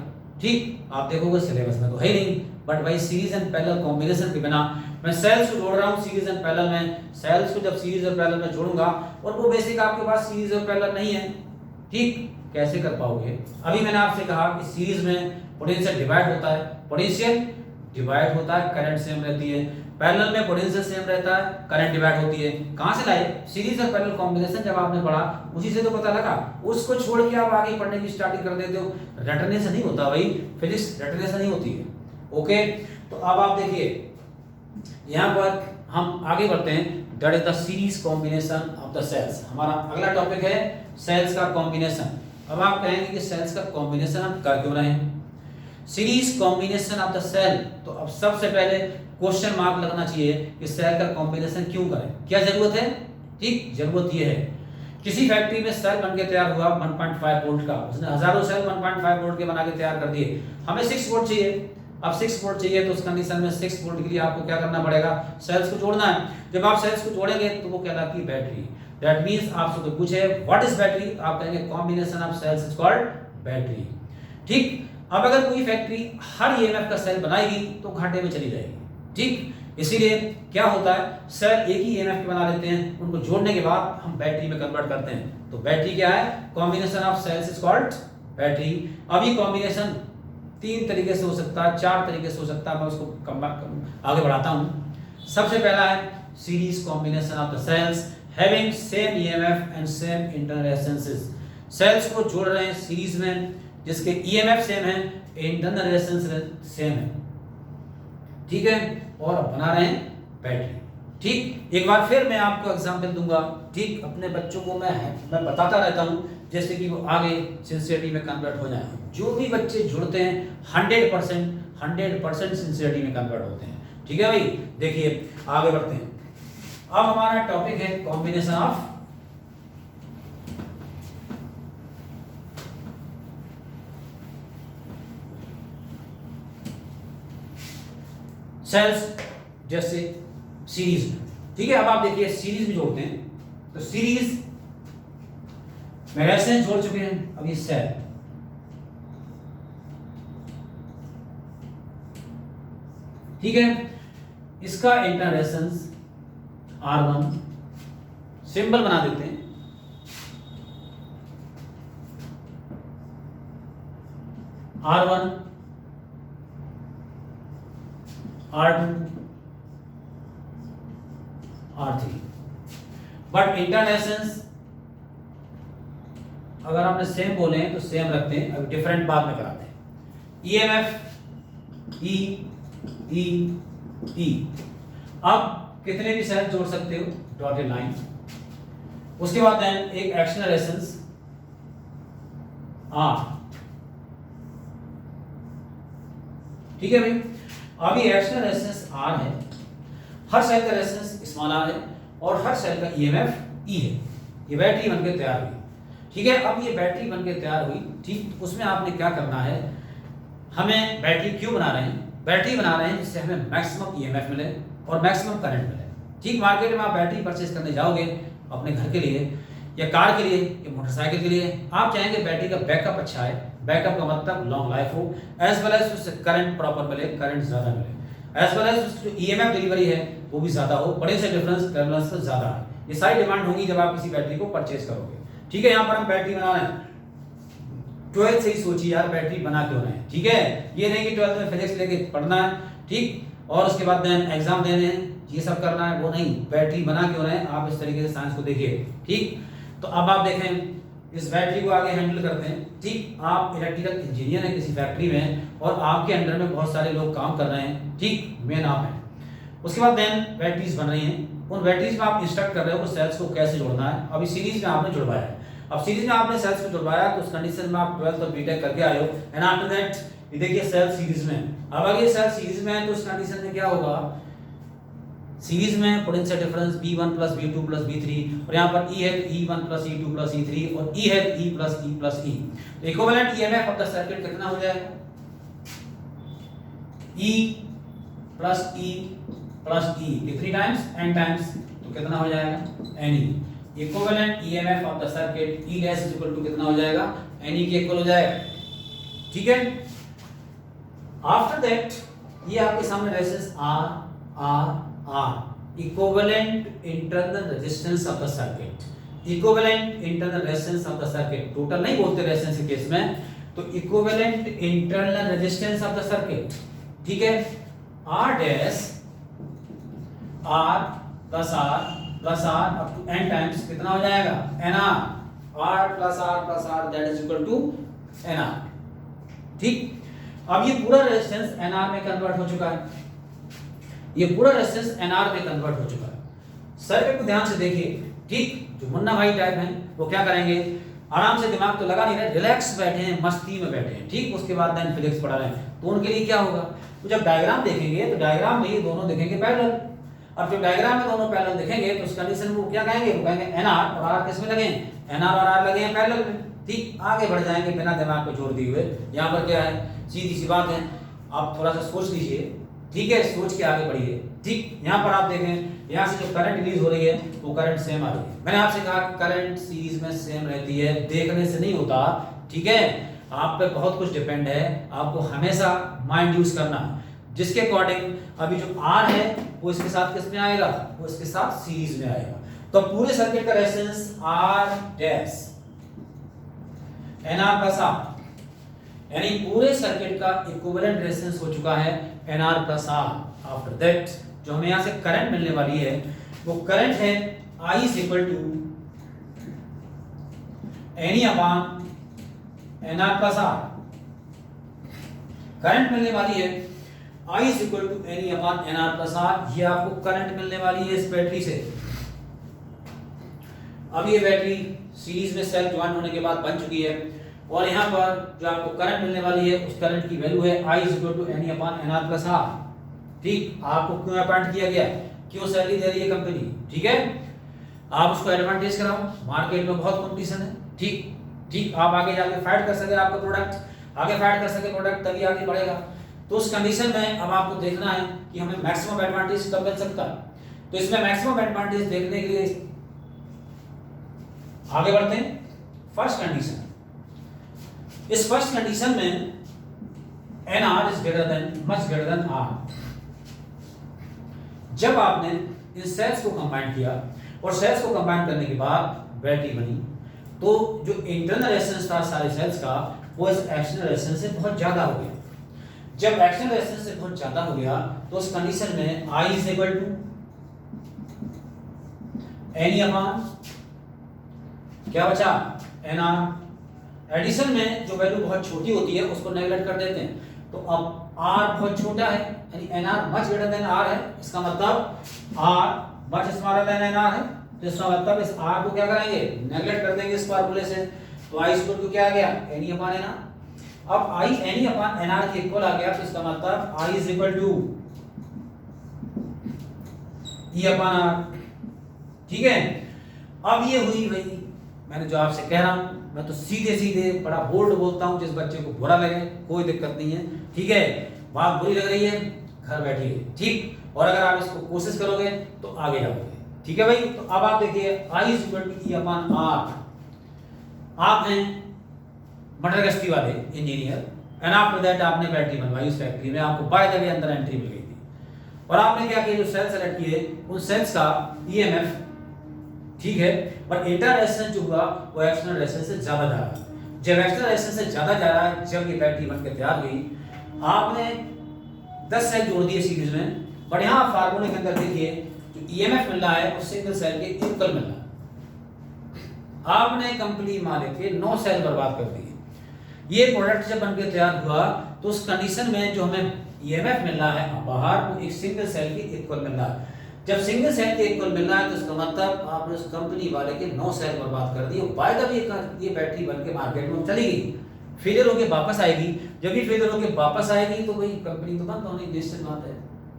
ठीक। आप देखोगे सिलेबस में तो है नहीं, बट भाई सीरीज एंड पैरेलल कॉम्बिनेशन के बिना मैं सेल्स को जोड़ रहा हूं सीरीज एंड पैरेलल में, सेल्स को जब सीरीज और पैरेलल में जोड़ूंगा, और वो बेसिक आपके पास सीरीज और पैरेलल नहीं है, ठीक, कैसे कर पाओगे। अभी मैंने आपसे कहा कि सीरीज में पोटेंशियल डिवाइड होता है, पोटेंशियल डिवाइड होता है, करंट सेम रहती है। पैरेलल में पोटेंशियल सेम रहता है, करंट डिवाइड होती है। कहां से लाए, सीरीज और पैरेलल कॉम्बिनेशन जब आपने पढ़ा उसी से तो पता लगा, उसको छोड़ के आप आगे पढ़ने की स्टार्टिंग कर देते हो, रटने से नहीं होता भाई, फिजिक्स रटने से नहीं होती है, ओके। तो अब आप देखिए यहां पर हम आगे बढ़ते हैं, that is the series combination of the cells. हमारा अगला टॉपिक है सेल्स का कॉम्बिनेशन। अब आप कहेंगे कि सेल्स का कॉम्बिनेशन हम कर क्यों रहे हैं, series combination of the cell. तो अब सबसे पहले क्वेश्चन मार्क लगना चाहिए कि सेल का कॉम्बिनेशन क्यों करें, क्या जरूरत है, ठीक। जरूरत यह है, किसी फैक्ट्री में सेल बनके तैयार हुआ 1.5 वोल्ट का, उसने हजारों सेल 1.5 वोल्ट के बना के तैयार कर दिए, हमें 6 वोल्ट चाहिए। अब 6 वोल्ट चाहिए तो उस कंडीशन में 6 वोल्ट के लिए आपको क्या करना पड़ेगा, सेल्स को जोड़ना है। जब आप सेल्स को जोड़ेंगे तो वो कहलाती है बैटरी। दैट मींस आपसे कोई पूछे व्हाट इज बैटरी, आप कहेंगे combination of cells is called battery, ठीक। अब अगर कोई फैक्ट्री हर ईएमएफ का सेल बनाएगी तो घाटे में चली जाएगी, ठीक। इसीलिए क्या होता है, सेल एक ही ईएमएफ के बना लेते हैं, उनको जोड़ने के बाद हम बैटरी में कन्वर्ट करते हैं। तो बैटरी क्या है, combination of cells is called battery. अभी कॉम्बिनेशन 3 तरीके से हो सकता है, 4 तरीके से हो सकता है, मैं उसको आगे बढ़ाता हूं। सबसे पहला है series combination of the cells having same EMF and same internal resistances. Cells को जोड़ रहे हैं सीरीज में, जिसके ईएमएफ सेम है, इंटरनल रेजिस्टेंस सेम है, ठीक है, और बना रहे हैं बैटरी, ठीक। एक बार फिर मैं आपको एग्जांपल दूंगा, ठीक। अपने बच्चों को मैं बताता रहता हूं, जैसे कि वो आगे सिंसियरिटी में कन्वर्ट हो जाए। जो भी बच्चे जुड़ते हैं 100% सिंसियरिटी में कन्वर्ट होते हैं, ठीक है भाई। देखिए आगे बढ़ते हैं। अब हमारा टॉपिक है कॉम्बिनेशन ऑफ सेल्स, जैसे सीरीज में, ठीक है। अब आप देखिए सीरीज में जोड़ते हैं, तो सीरीज में रेजिस्टेंस जोड़ चुके हैं, अब ये सेल, ठीक है। इसका इंटरनल रेजिस्टेंस R1 सिंबल बना देते हैं, R1 R2 R3। But internal resistance अगर आपने सेम बोले हैं तो सेम रखते हैं, अब डिफरेंट बाद में कराते हैं। ईएमएफ ई ई ई। अब कितने भी सेल्स जोड़ सकते हो, डॉटेड लाइन। उसके बाद देन एक एक्शनल रेजिस्टेंस आर, ठीक है भाई। अब ये एक्शनल रेजिस्टेंस आर है, हर सेल का रेजिस्टेंस स्मॉल आर है और हर सेल का ईएमएफ ई है। ये बैटरी बनके तैयार हुई, ठीक है। अब ये बैटरी बनके तैयार हुई, ठीक। उसमें आपने क्या करना है, हमें बैटरी क्यों बना रहे हैं, बैटरी बना रहे हैं जिससे हमें मैक्सिमम ईएमएफ मिले और मैक्सिमम करंट मिले, ठीक। मार्केट में आप बैटरी परचेज करने जाओगे अपने घर के लिए या कार के लिए या मोटरसाइकिल के लिए, आप चाहेंगे बैटरी का बैकअप अच्छा है। बैकअप का मतलब लॉन्ग लाइफ हो, एज वेल एज उससे करंट प्रॉपर मिले, करंट ज्यादा मिले, एज वेल एज उसकी जो ईएमएफ डिलीवरी है वो भी ज्यादा हो, बड़े से डिफरेंस टर्मिनल्स से ज्यादा है। ये सारी डिमांड होगी जब आप किसी बैटरी को परचेज करोगे, ठीक है। यहाँ पर हम बैटरी बना रहे हैं, 12th से ही सोचिए यार बैटरी बना क्यों रहे हैं, ठीक है। ये नहीं कि 12th में फिजिक्स लेके पढ़ना है, ठीक, और उसके बाद देन एग्जाम देने हैं, ये सब करना है, वो नहीं। बैटरी बना क्यों रहे हैं, आप इस तरीके से साइंस को देखिए, ठीक। तो अब आप देखें इस बैटरी को आगे हैंडल करते हैं, ठीक। आप इलेक्ट्रिकल इंजीनियर हैं किसी फैक्ट्री में और आपके अंडर में बहुत सारे लोग काम कर रहे हैं, ठीक, मेन आप हैं। उसके बाद देन बैटरीज बन रही हैं, उन बैटरीज में आप इंस्ट्रक्ट कर रहे हो सेल्स को कैसे जोड़ना है। अभी सीरीज में आपने जुड़वाया है, अब सीरीज में आपने सेल्स को जुड़वाया तो उस कंडीशन में आप 12th और बीटेक करके आए हो, एंड आफ्टर दैट ये देखिए सेल सीरीज में। अब अगर ये सेल सीरीज में है तो उस कंडीशन में क्या होगा, सीरीज में potential difference B1 + B2 + B3 और यहाँ पर E है E1 + E2 + E3 और E है E + E + E। तो equivalent EMF of the circuit कितना हो जाएगा, E + E + E कितनी टाइम्स, n टाइम्स, तो कितना हो जाएगा Ne। Equivalent EMF of the circuit E dash = कितना हो जाएगा, Ne के इक्वल हो जाएगा, ठीक है। आफ्टर दैट ये आपके सामने resistance R equivalent internal resistance of the circuit, equivalent internal resistance of the circuit, total नहीं बोलते रेजिस्टेंस के केस में, तो equivalent internal resistance of the circuit, ठीक है। R dash R + R up to n times कितना हो जाएगा, NR, R + R that is equal to NR, ठीक। अब ये पूरा रेजिस्टेंस NR में कन्वर्ट हो चुका है, ये पूरा रेजिस्टेंस NR में कन्वर्ट हो चुका है। सर्किट को ध्यान से देखिए, ठीक। जो मुन्ना भाई टाइप हैं वो क्या करेंगे, आराम से दिमाग तो लगा नहीं रहे, रिलैक्स बैठे हैं, मस्ती में बैठे हैं, ठीक। उसके बाद देन फिजिक्स पढ़ा रहे हैं, तो उनके लिए क्या होगा, तो जब डायग्राम देखेंगे तो डायग्राम में ये दोनों दिखेंगे पैरेलल। अब जब डायग्राम में दोनों पैरेलल दिखेंगे तो उस कंडीशन में वो क्या कहेंगे, वो कहेंगे NR और R किस में लगे, NR और R लगे हैं पैरेलल में, ठीक। आगे बढ़ जाएंगे बिना दिमाग को जोड़ दिए हुए। यहाँ पर क्या है, सीधी सी बात है, आप थोड़ा सा सोच लीजिए, ठीक है, सोच के आगे बढ़िए, ठीक। यहाँ पर आप देखें, यहाँ से जो करंट रिलीज हो रही है वो करंट सेम आ रही है। मैंने आपसे कहा करंट सीरीज में सेम रहती है, देखने से नहीं होता, ठीक है। आप पे बहुत कुछ डिपेंड है, आपको हमेशा माइंड यूज करना है, जिसके अकॉर्डिंग अभी जो R है वो इसके साथ किस में आएगा, वो इसके साथ सीरीज में आएगा। तो पूरे सर्किट का resistance R dash NR + R, यानी पूरे सर्किट का इक्विवेलेंट रेजिस्टेंस हो चुका है NR + R। आफ्टर दैट जो हमें यहां से करंट मिलने वाली है वो करंट है I = NE/NR + R। करंट मिलने वाली है I = NE/NR + R। ये आपको करंट मिलने वाली है इस बैटरी से। अब ये बैटरी सीरीज में सेल ज्वाइन होने के बाद बन चुकी है और यहाँ पर जो आपको करंट मिलने वाली है उस करंट की वैल्यू है I = NE/NR + R, ठीक। आपको क्यों अपॉइंट किया गया, क्यों सैलरी दे रही है कंपनी, ठीक है। आप उसको एडवांटेज कराओ, मार्केट में बहुत कंपटीशन है, ठीक, ठीक। आप आगे जाके फाइट कर सके आपका प्रोडक्ट, आगे फाइट कर सके प्रोडक्ट, तभी आगे बढ़ेगा। तो उस कंडीशन में अब आपको देखना है कि हमें मैक्सिमम एडवांटेज कब मिल सकता है। तो इसमें मैक्सिमम एडवांटेज देखने के लिए आगे बढ़ते हैं। फर्स्ट कंडीशन, इस फर्स्ट कंडीशन में NR is greater than, much greater then R। जब आपने इन सेल्स को कंबाइन किया और सेल्स को कंबाइन करने के बाद बैटरी बनी, तो जो इंटरनल रेजिस्टेंस था सारे सेल्स का वो इस एक्सटर्नल रेजिस्टेंस से बहुत ज्यादा हो गया। जब एक्सटर्नल रेजिस्टेंस से बहुत ज्यादा हो गया तो उस कंडीशन में I = NE/, क्या बचा, NR। एडिशन में जो वैल्यू बहुत छोटी होती है उसको नेगलेक्ट कर देते हैं, तो अब R बहुत छोटा है यानी NR much greater than R है, इसका मतलब R much smaller than NR है, तो इसका मतलब इस आर को क्या करेंगे, नेगलेक्ट कर देंगे इस फार्मूले से, तो आई इक्वल टू क्या आ गया, एन अपॉन एन आर। अब I N upon N R के इक्वल आ गया, तो इसका मतलब I is equal to E upon R. ठीक है, अब ये हुई भाई, मैंने जो आपसे कह रहा हूं, मैं तो सीधे सीधे बड़ा बोल्ड बोलता हूं, जिस बच्चे को बुरा लगे कोई दिक्कत नहीं है, ठीक है, बात बुरी लग रही है घर बैठिए, ठीक, और अगर आप इसको कोशिश करोगे तो आगे जाओगे, ठीक है भाई। तो अब आप देखिए I is equal to E upon R. आप हैं मटर गश्ती वाले इंजीनियर, एंड आफ्टर दैट आपने बैटरी बनवाई उस फैक्ट्री में, आपको बाय द वे अंदर एंट्री मिल गई थी, और आपने क्या किया, जो सेल सेलेक्ट किए उन सेल्स का ईएमएफ, ठीक है, पर इंटर रेजिस्टेंस जो हुआ वो एक्सटर्नल रेजिस्टेंस से ज्यादा जा रहा है। जब एक्सटर्नल रेजिस्टेंस से ज्यादा जा रहा है, जब ये बैटरी बनकर तैयार हुई, आपने 10 सेल जोड़ दिए सीरीज में, पर यहां फार्मूले के अंदर देखिए जो ईएमएफ मिल रहा है वो सिंगल सेल के इक्वल मिल रहा है। आपने कंपनी माले के 9 सेल बर्बाद कर दिए। ये प्रोडक्ट जब बनकर तैयार हुआ तो उस कंडीशन में जो हमें ईएमएफ मिल रहा है बाहर, वो एक सिंगल सेल के इक्वल मिल रहा है। जब सिंगल सेल के इक्वल मिल रहा है तो इसका मतलब आपने उस कंपनी वाले के 9 सेल बर्बाद कर दिए। बाय द वे ये बैटरी बनके मार्केट में चली गई, फेलियर होके वापस आएगी। जब भी फेलियर होके वापस आएगी तो वही कंपनी तो बंद होने की निश्चित बात है,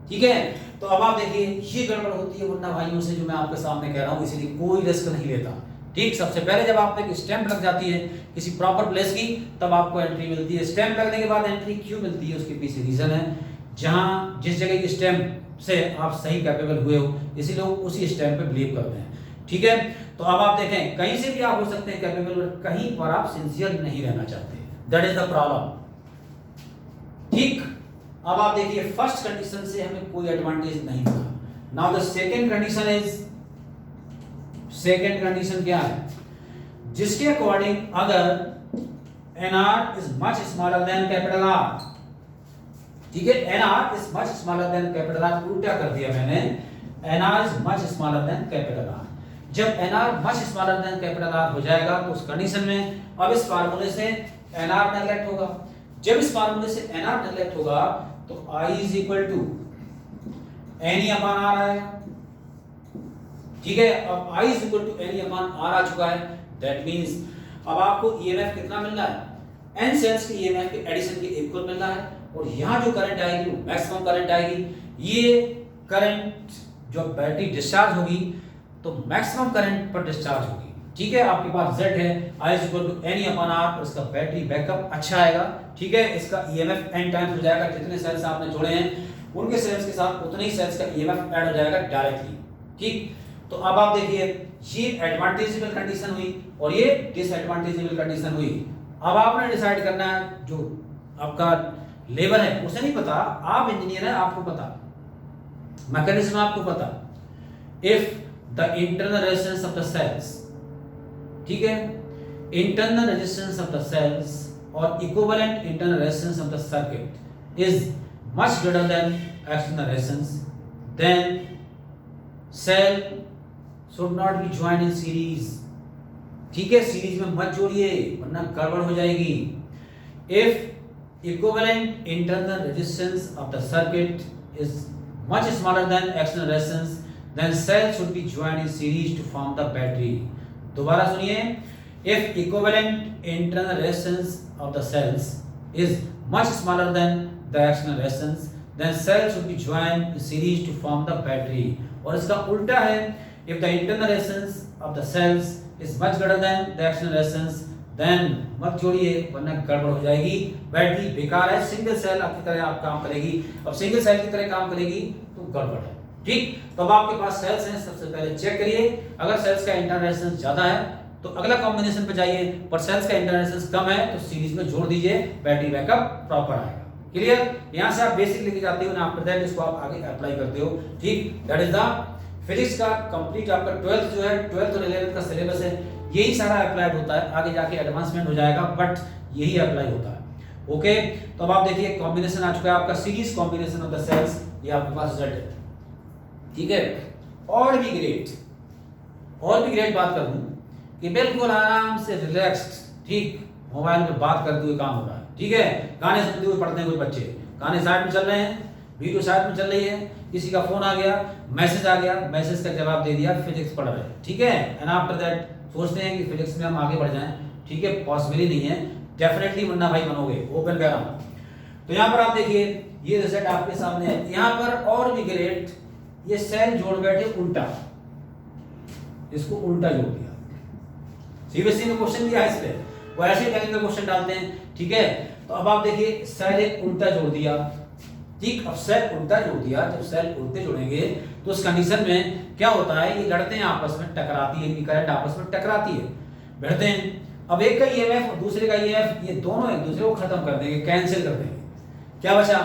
ठीक है। तो अब आप देखिए ये गड़बड़ होती है मुन्ना भाइयों से, जो मैं आपके सामने कह रहा हूँ, इसलिए कोई रिस्क नहीं लेता, ठीक। सबसे पहले जब आप एक स्टैंप लग जाती है किसी प्रॉपर प्लेस की, तब आपको एंट्री मिलती है। स्टैंप लगने के बाद एंट्री क्यों मिलती है, उसके पीछे रीजन है, जहां जिस जगह की स्टैंप से आप सही कैपेबल हुए हो, इसी लोग उसी स्टैंप पे बिलीव करते हैं, ठीक है। तो अब आप देखें कहीं से भी आप हो सकते हैं कैपेबल, और कहीं पर आप सिंसियर नहीं रहना चाहते, दैट इज द प्रॉब्लम, ठीक। अब आप देखिए फर्स्ट कंडीशन से हमें कोई एडवांटेज नहीं मिला। Now the second condition is, second condition क्या है, जिसके अकॉर्डिंग अगर NR is much smaller than capital R, ठीक है, NR is much smaller than capital R, उल्टा कर दिया मैंने, NR is much smaller than capital R. जब NR much smaller than capital R हो जाएगा तो उस कंडीशन में अब इस फार्मूले से एनआर नेगलेक्ट होगा। जब इस फार्मूले से एनआर नेगलेक्ट होगा तो I is equal to N upon R आएगा, ठीक है। अब I is equal to N upon R आ चुका है, दैट मींस अब आपको ईएमएफ कितना मिल रहा है, एन सेल्स के ईएमएफ के एडिशन के इक्वल मिल रहा है, और यहां जो करंट आएगी वो मैक्सिमम करंट आएगी। ये करंट जो बैटरी डिस्चार्ज होगी तो मैक्सिमम करंट पर डिस्चार्ज होगी, ठीक है। आपके पास Z है, I is equal to N upon R, और इसका बैटरी बैकअप अच्छा आएगा, ठीक है। इसका ईएमएफ एन टाइम्स हो जाएगा, जितने सेल्स आपने जोड़े हैं उनके सेल्स के साथ उतने ही सेल्स का ईएमएफ ऐड हो जाएगा डायरेक्टली, ठीक। तो अब आप देखिए ये एडवांटेजेबल कंडीशन हुई और ये डिसएडवांटेजेबल कंडीशन हुई। अब आपने डिसाइड करना है, जो आपका लेबर है उसे नहीं पता, आप इंजीनियर है आपको पता, मैकेनिज्म आपको पता। If the internal resistance of the cells, ठीक है, internal resistance of the cells और equivalent internal resistance of the circuit is much greater than external resistance, then cell should not be joined in series, ठीक है। Series में मत जोड़िए वरना गड़बड़ हो जाएगी। If equivalent internal resistance of the circuit is much smaller than external resistance, then cells should be joined in series to form the battery. दोबारा सुनिए, if equivalent internal resistance of the cells is much smaller than the external resistance, then cells should be joined in series to form the battery. और इसका उल्टा है, if the internal resistance of the cells is much greater than the external resistance, then मत जोड़िए वरना गड़बड़ हो जाएगी, बैटरी बेकार है। सिंगल सेल आपकी तरह आप काम करेगी, अब सिंगल सेल की तरह काम करेगी तो गड़बड़ है, ठीक। तो अब आपके पास सेल्स हैं, सबसे पहले चेक करिए, अगर सेल्स का इंटरनल रेजिस्टेंस ज्यादा है तो अगला कॉम्बिनेशन पे जाइए, पर सेल्स का इंटरनल रेजिस्टेंस कम है तो सीरीज में जोड़ दीजिए, बैटरी बैकअप प्रॉपर आएगा। क्लियर, यहां से आप बेसिक लेके जाते हो ना, आफ्टर दैट इसको आप आगे अप्लाई करते हो, ठीक। दैट इज द फिजिक्स का कंप्लीट आपका 12th जो है 12th और 11th का सिलेबस है, यही सारा अप्लाइड होता है। आगे जाके एडवांसमेंट हो जाएगा बट यही अप्लाई होता है, ओके। तो अब आप देखिए कॉम्बिनेशन आ चुका है आपका, series combination of the cells, ये आपके पास रिजल्ट है, ठीक है। और भी ग्रेट बात करूं कि बिल्कुल आराम से रिलैक्स्ड, ठीक, मोबाइल पे बात करते हुए काम हो रहा है, ठीक है। गाने सुनते हुए पढ़ते हैं कुछ बच्चे, गाने साइड में चल रहे हैं, वीडियो साइड में चल रही है, किसी का फोन आ गया, मैसेज आ गया, मैसेज का जवाब दे दिया, फिजिक्स पढ़ रहे हैं, ठीक है। एंड आफ्टर दैट सोचते हैं कि फिजिक्स में हम आगे बढ़ जाएं, ठीक है, पॉसिबल ही नहीं है। डेफिनेटली मुन्ना भाई बनोगे, ओपन कह रहा हूं। तो यहाँ पर आप देखिए ये रिजल्ट आपके सामने है। यहाँ पर और भी ग्रेट, ये सेल जोड़ बैठे उल्टा, इसको उल्टा जोड़ दिया। सीबीएसई में क्वेश्चन दिया है इस पे, वो ऐसे टेक्निकल क्वेश्चन डालते हैं, ठीक है। तो अब आप देखिए सेल एक उल्टा जोड़ दिया, ठीक। अब सेल उल्टा जोड़ दिया, जब सेल उल्टे जोड़ेंगे तो उस कंडीशन में क्या होता है, ये लड़ते हैं आपस में, टकराती है, इनकी करंट आपस में टकराती है, भिड़ते हैं। अब एक का ईएमएफ और दूसरे का ईएमएफ, ये दोनों एक दूसरे को खत्म कर देंगे, कैंसिल कर देंगे। क्या बचा,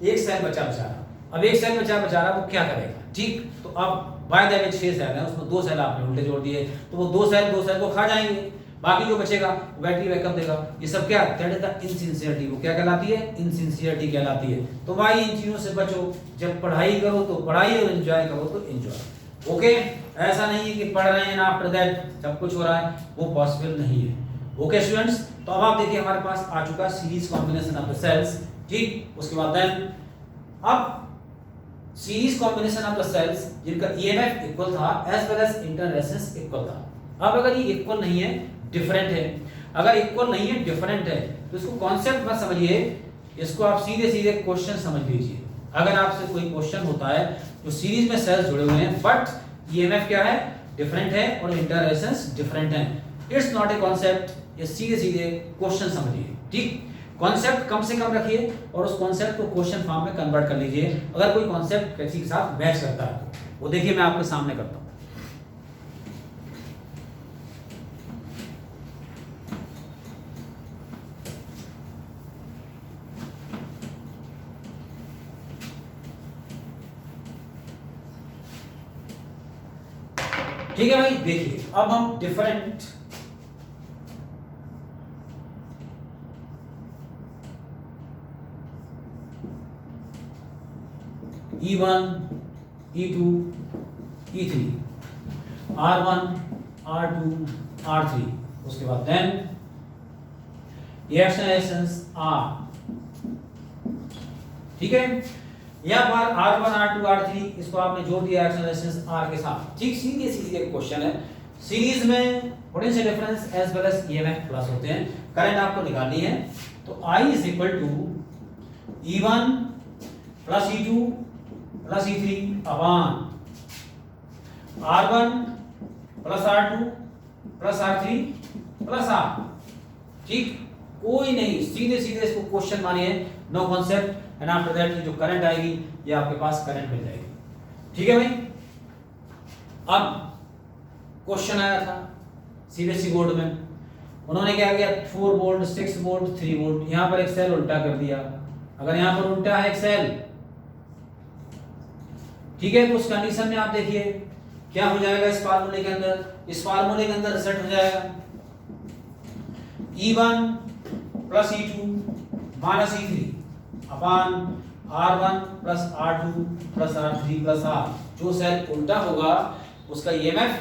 एक सेल बचा बेचारा। अब एक सेल बचा बेचारा, वो क्या करेगा, ठीक। तो अब बाय द वे 6 सेल है, उसमें 2 सेल आपने उल्टे जोड़ दिए, तो वो 2 सेल को खा जाएंगे, बाकी जो बचेगा बैटरी बैकअप देगा। ये सब क्या, दैट इज द इनसिंसियरिटी। वो क्या कहलाती है, इनसिंसियरिटी कहलाती है। तो भाई इन चीजों से बचो, जब पढ़ाई करो तो पढ़ाई और एंजॉय करो तो एंजॉय, ओके। ऐसा नहीं है कि पढ़ रहे हैं ना आफ्टर दैट सब कुछ हो रहा है, वो पॉसिबल नहीं है, ओके स्टूडेंट्स। तो अब आप देखिए हमारे पास आ चुका series combination of the cells, ठीक। उसके बाद देन अब series combination of the cells जिनका ईएमएफ इक्वल था as well as internal resistance equal था। अब अगर ये इक्वल नहीं है, डिफरेंट है, अगर इक्वल नहीं है, डिफरेंट है, तो इसको कॉन्सेप्ट मत समझिए, इसको आप सीधे सीधे क्वेश्चन समझ लीजिए। अगर आपसे कोई क्वेश्चन होता है जो सीरीज में सेल्स जुड़े हुए हैं बट ईएमएफ क्या है, डिफरेंट है, और इंटरनल रेजिस्टेंस डिफरेंट है, इट्स नॉट ए कॉन्सेप्ट, ये सीधे सीधे क्वेश्चन समझिए, ठीक। कॉन्सेप्ट कम से कम रखिए और उस कॉन्सेप्ट को क्वेश्चन फॉर्म में कन्वर्ट कर लीजिए। अगर कोई कॉन्सेप्ट किसी के साथ मैच करता है तो वो देखिए मैं आपके सामने करता हूं। ठीक है भाई, देखिए अब हम different E1, E2, E3, R1, R2, R3, उसके बाद देन रिएक्शन रेजिस्टेंस R, ठीक है। यहाँ पर R1, R2, R3 इसको आपने जोड़ दिया रिएक्शन रेजिस्टेंस R के साथ, ठीक। सीधे सीधे एक क्वेश्चन है, सीरीज में potential difference as well as EMF plus होते हैं, करंट आपको निकालनी है। तो I is equal to E1 plus E2 plus E3 upon R1 plus R2 plus R3 plus R, ठीक। कोई नहीं, सीधे सीधे इसको क्वेश्चन मानिए, no concept, and after that जो करंट आएगी ये आपके पास करंट मिल जाएगी, ठीक है भाई। अब क्वेश्चन आया था सीबीएसई बोर्ड में, उन्होंने क्या किया, 4 वोल्ट 6 वोल्ट 3 वोल्ट, यहां पर एक सेल उल्टा कर दिया। अगर यहां पर उल्टा है एक सेल, ठीक है, तो उस कंडीशन में आप देखिए क्या हो जाएगा, इस फार्मूले के अंदर, इस फार्मूले के अंदर सेट हो जाएगा E1 plus E2 minus E3 upon R1 plus R2 plus R3 plus R। जो सेल उल्टा होगा उसका ईएमएफ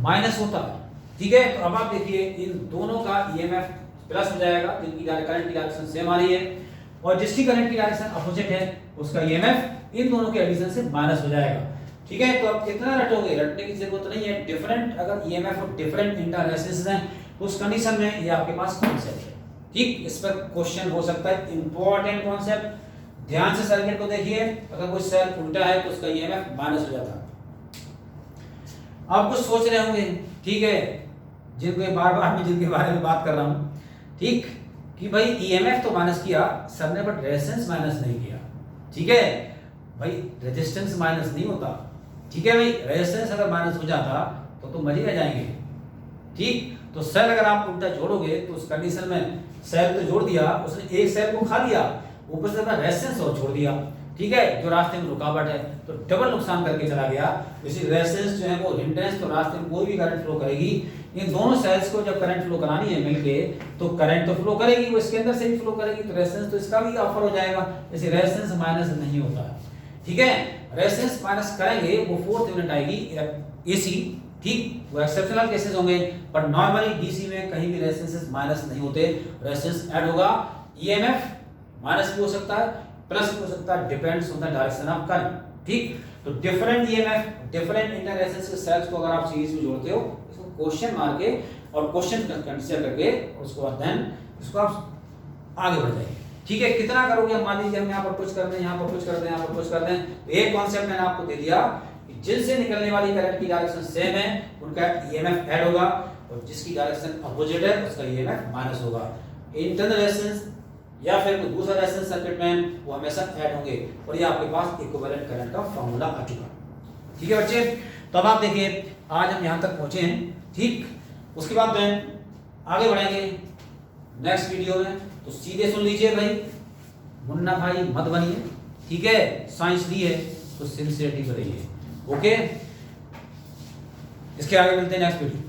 माइनस होता है, ठीक है। तो अब आप देखिए इन दोनों का ईएमएफ प्लस हो जाएगा, जिनकी करंट की डायरेक्शन सेम आ रही है, और जिसकी करंट की डायरेक्शन अपोजिट है उसका ईएमएफ इन दोनों के एडिशन से माइनस हो जाएगा, ठीक है। तो अब कितना रटोगे, रटने की जरूरत नहीं है। डिफरेंट अगर ईएमएफ और डिफरेंट इंटरनल रेजिस्टेंस हैं तो उस कंडीशन में ये आपके पास कॉन्सेप्ट है, ठीक। इस पर क्वेश्चन हो सकता है, इंपॉर्टेंट कॉन्सेप्ट। ध्यान से सर्किट को देखिए, अगर कोई सेल उल्टा है तो उसका ईएमएफ माइनस हो जाता है। आप कुछ सोच रहे होंगे, ठीक है, जिनको बार बार मैं जिनके बारे में बात कर रहा हूं, ठीक, कि भाई ईएमएफ तो माइनस किया सर ने बट रेजिस्टेंस माइनस नहीं किया, ठीक है। भाई रेजिस्टेंस माइनस नहीं होता, ठीक है भाई, रेजिस्टेंस अगर माइनस हो जाता तो मजे आ जाएंगे, ठीक। तो सेल अगर आप उल्टा जोड़ोगे तो उस कंडीशन में सेल तो जोड़ दिया, उसने एक सेल को खा लिया, ऊपर से अपना रेजिस्टेंस और छोड़ दिया, ठीक है, जो रास्ते में रुकावट है, तो डबल नुकसान करके चला गया। इसी रेजिस्टेंस जो है वो हिंड्रेंस, तो रास्ते में कोई भी करंट फ्लो करेगी, इन दोनों सेल्स को जब करंट फ्लो करानी है मिलके तो करंट तो फ्लो करेगी, वो इसके अंदर से भी फ्लो करेगी, तो रेजिस्टेंस तो इसका भी ऑफर हो जाएगा। इसे रेजिस्टेंस माइनस नहीं होता है, ठीक है। रेजिस्टेंस माइनस करेंगे वो फोर्थ यूनिट आएगी एसी, ठीक, वो एक्सेप्शनल केसेस होंगे, पर नॉर्मली डीसी में कहीं भी रेजिस्टेंस माइनस नहीं होते, रेजिस्टेंस ऐड होगा। ईएमएफ माइनस भी हो सकता है, प्लस हो सकता है depends on the direction of current. ठीक, तो डिफरेंट ईएमएफ, डिफरेंट इंटररेजिस्टेंस के सेल्स को अगर आप सीरीज में जोड़ते हो, इसको क्वेश्चन मार के और क्वेश्चन कंसीडर करके उसके बाद देन इसको आप आगे बढ़ जाएंगे। ठीक है, कितना करोगे? मान लीजिए हम यहाँ पर कुछ कर दें, यहाँ पर कुछ कर दें, यहाँ पर कुछ कर दें, तो एक कॉन्सेप्ट मैंने आपको दे दिया कि जिनसे निकलने वाली करंट की डायरेक्शन सेम है उनका ईएमएफ ऐड होगा, और जिसकी डायरेक्शन अपोजिट है उसका ईएमएफ माइनस होगा। इंटरनल रेजिस्टेंस या फिर कोई दूसरा रेजिस्टेंस सर्किट में वो हमेशा ऐड होंगे, और ये आपके पास इक्विवेलेंट करंट का फॉर्मूला आ चुका। ठीक है बच्चे, तो अब आप देखिए आज हम यहाँ तक पहुंचे हैं। ठीक, उसके बाद देन आगे बढ़ेंगे नेक्स्ट वीडियो में, तो सीधे सुन लीजिए भाई, मुन्ना भाई मत बनिए। ठीक है, साइंस ली है तो सिंसियरिटी करिए। ओके, इसके आगे मिलते हैं नेक्स्ट वीडियो।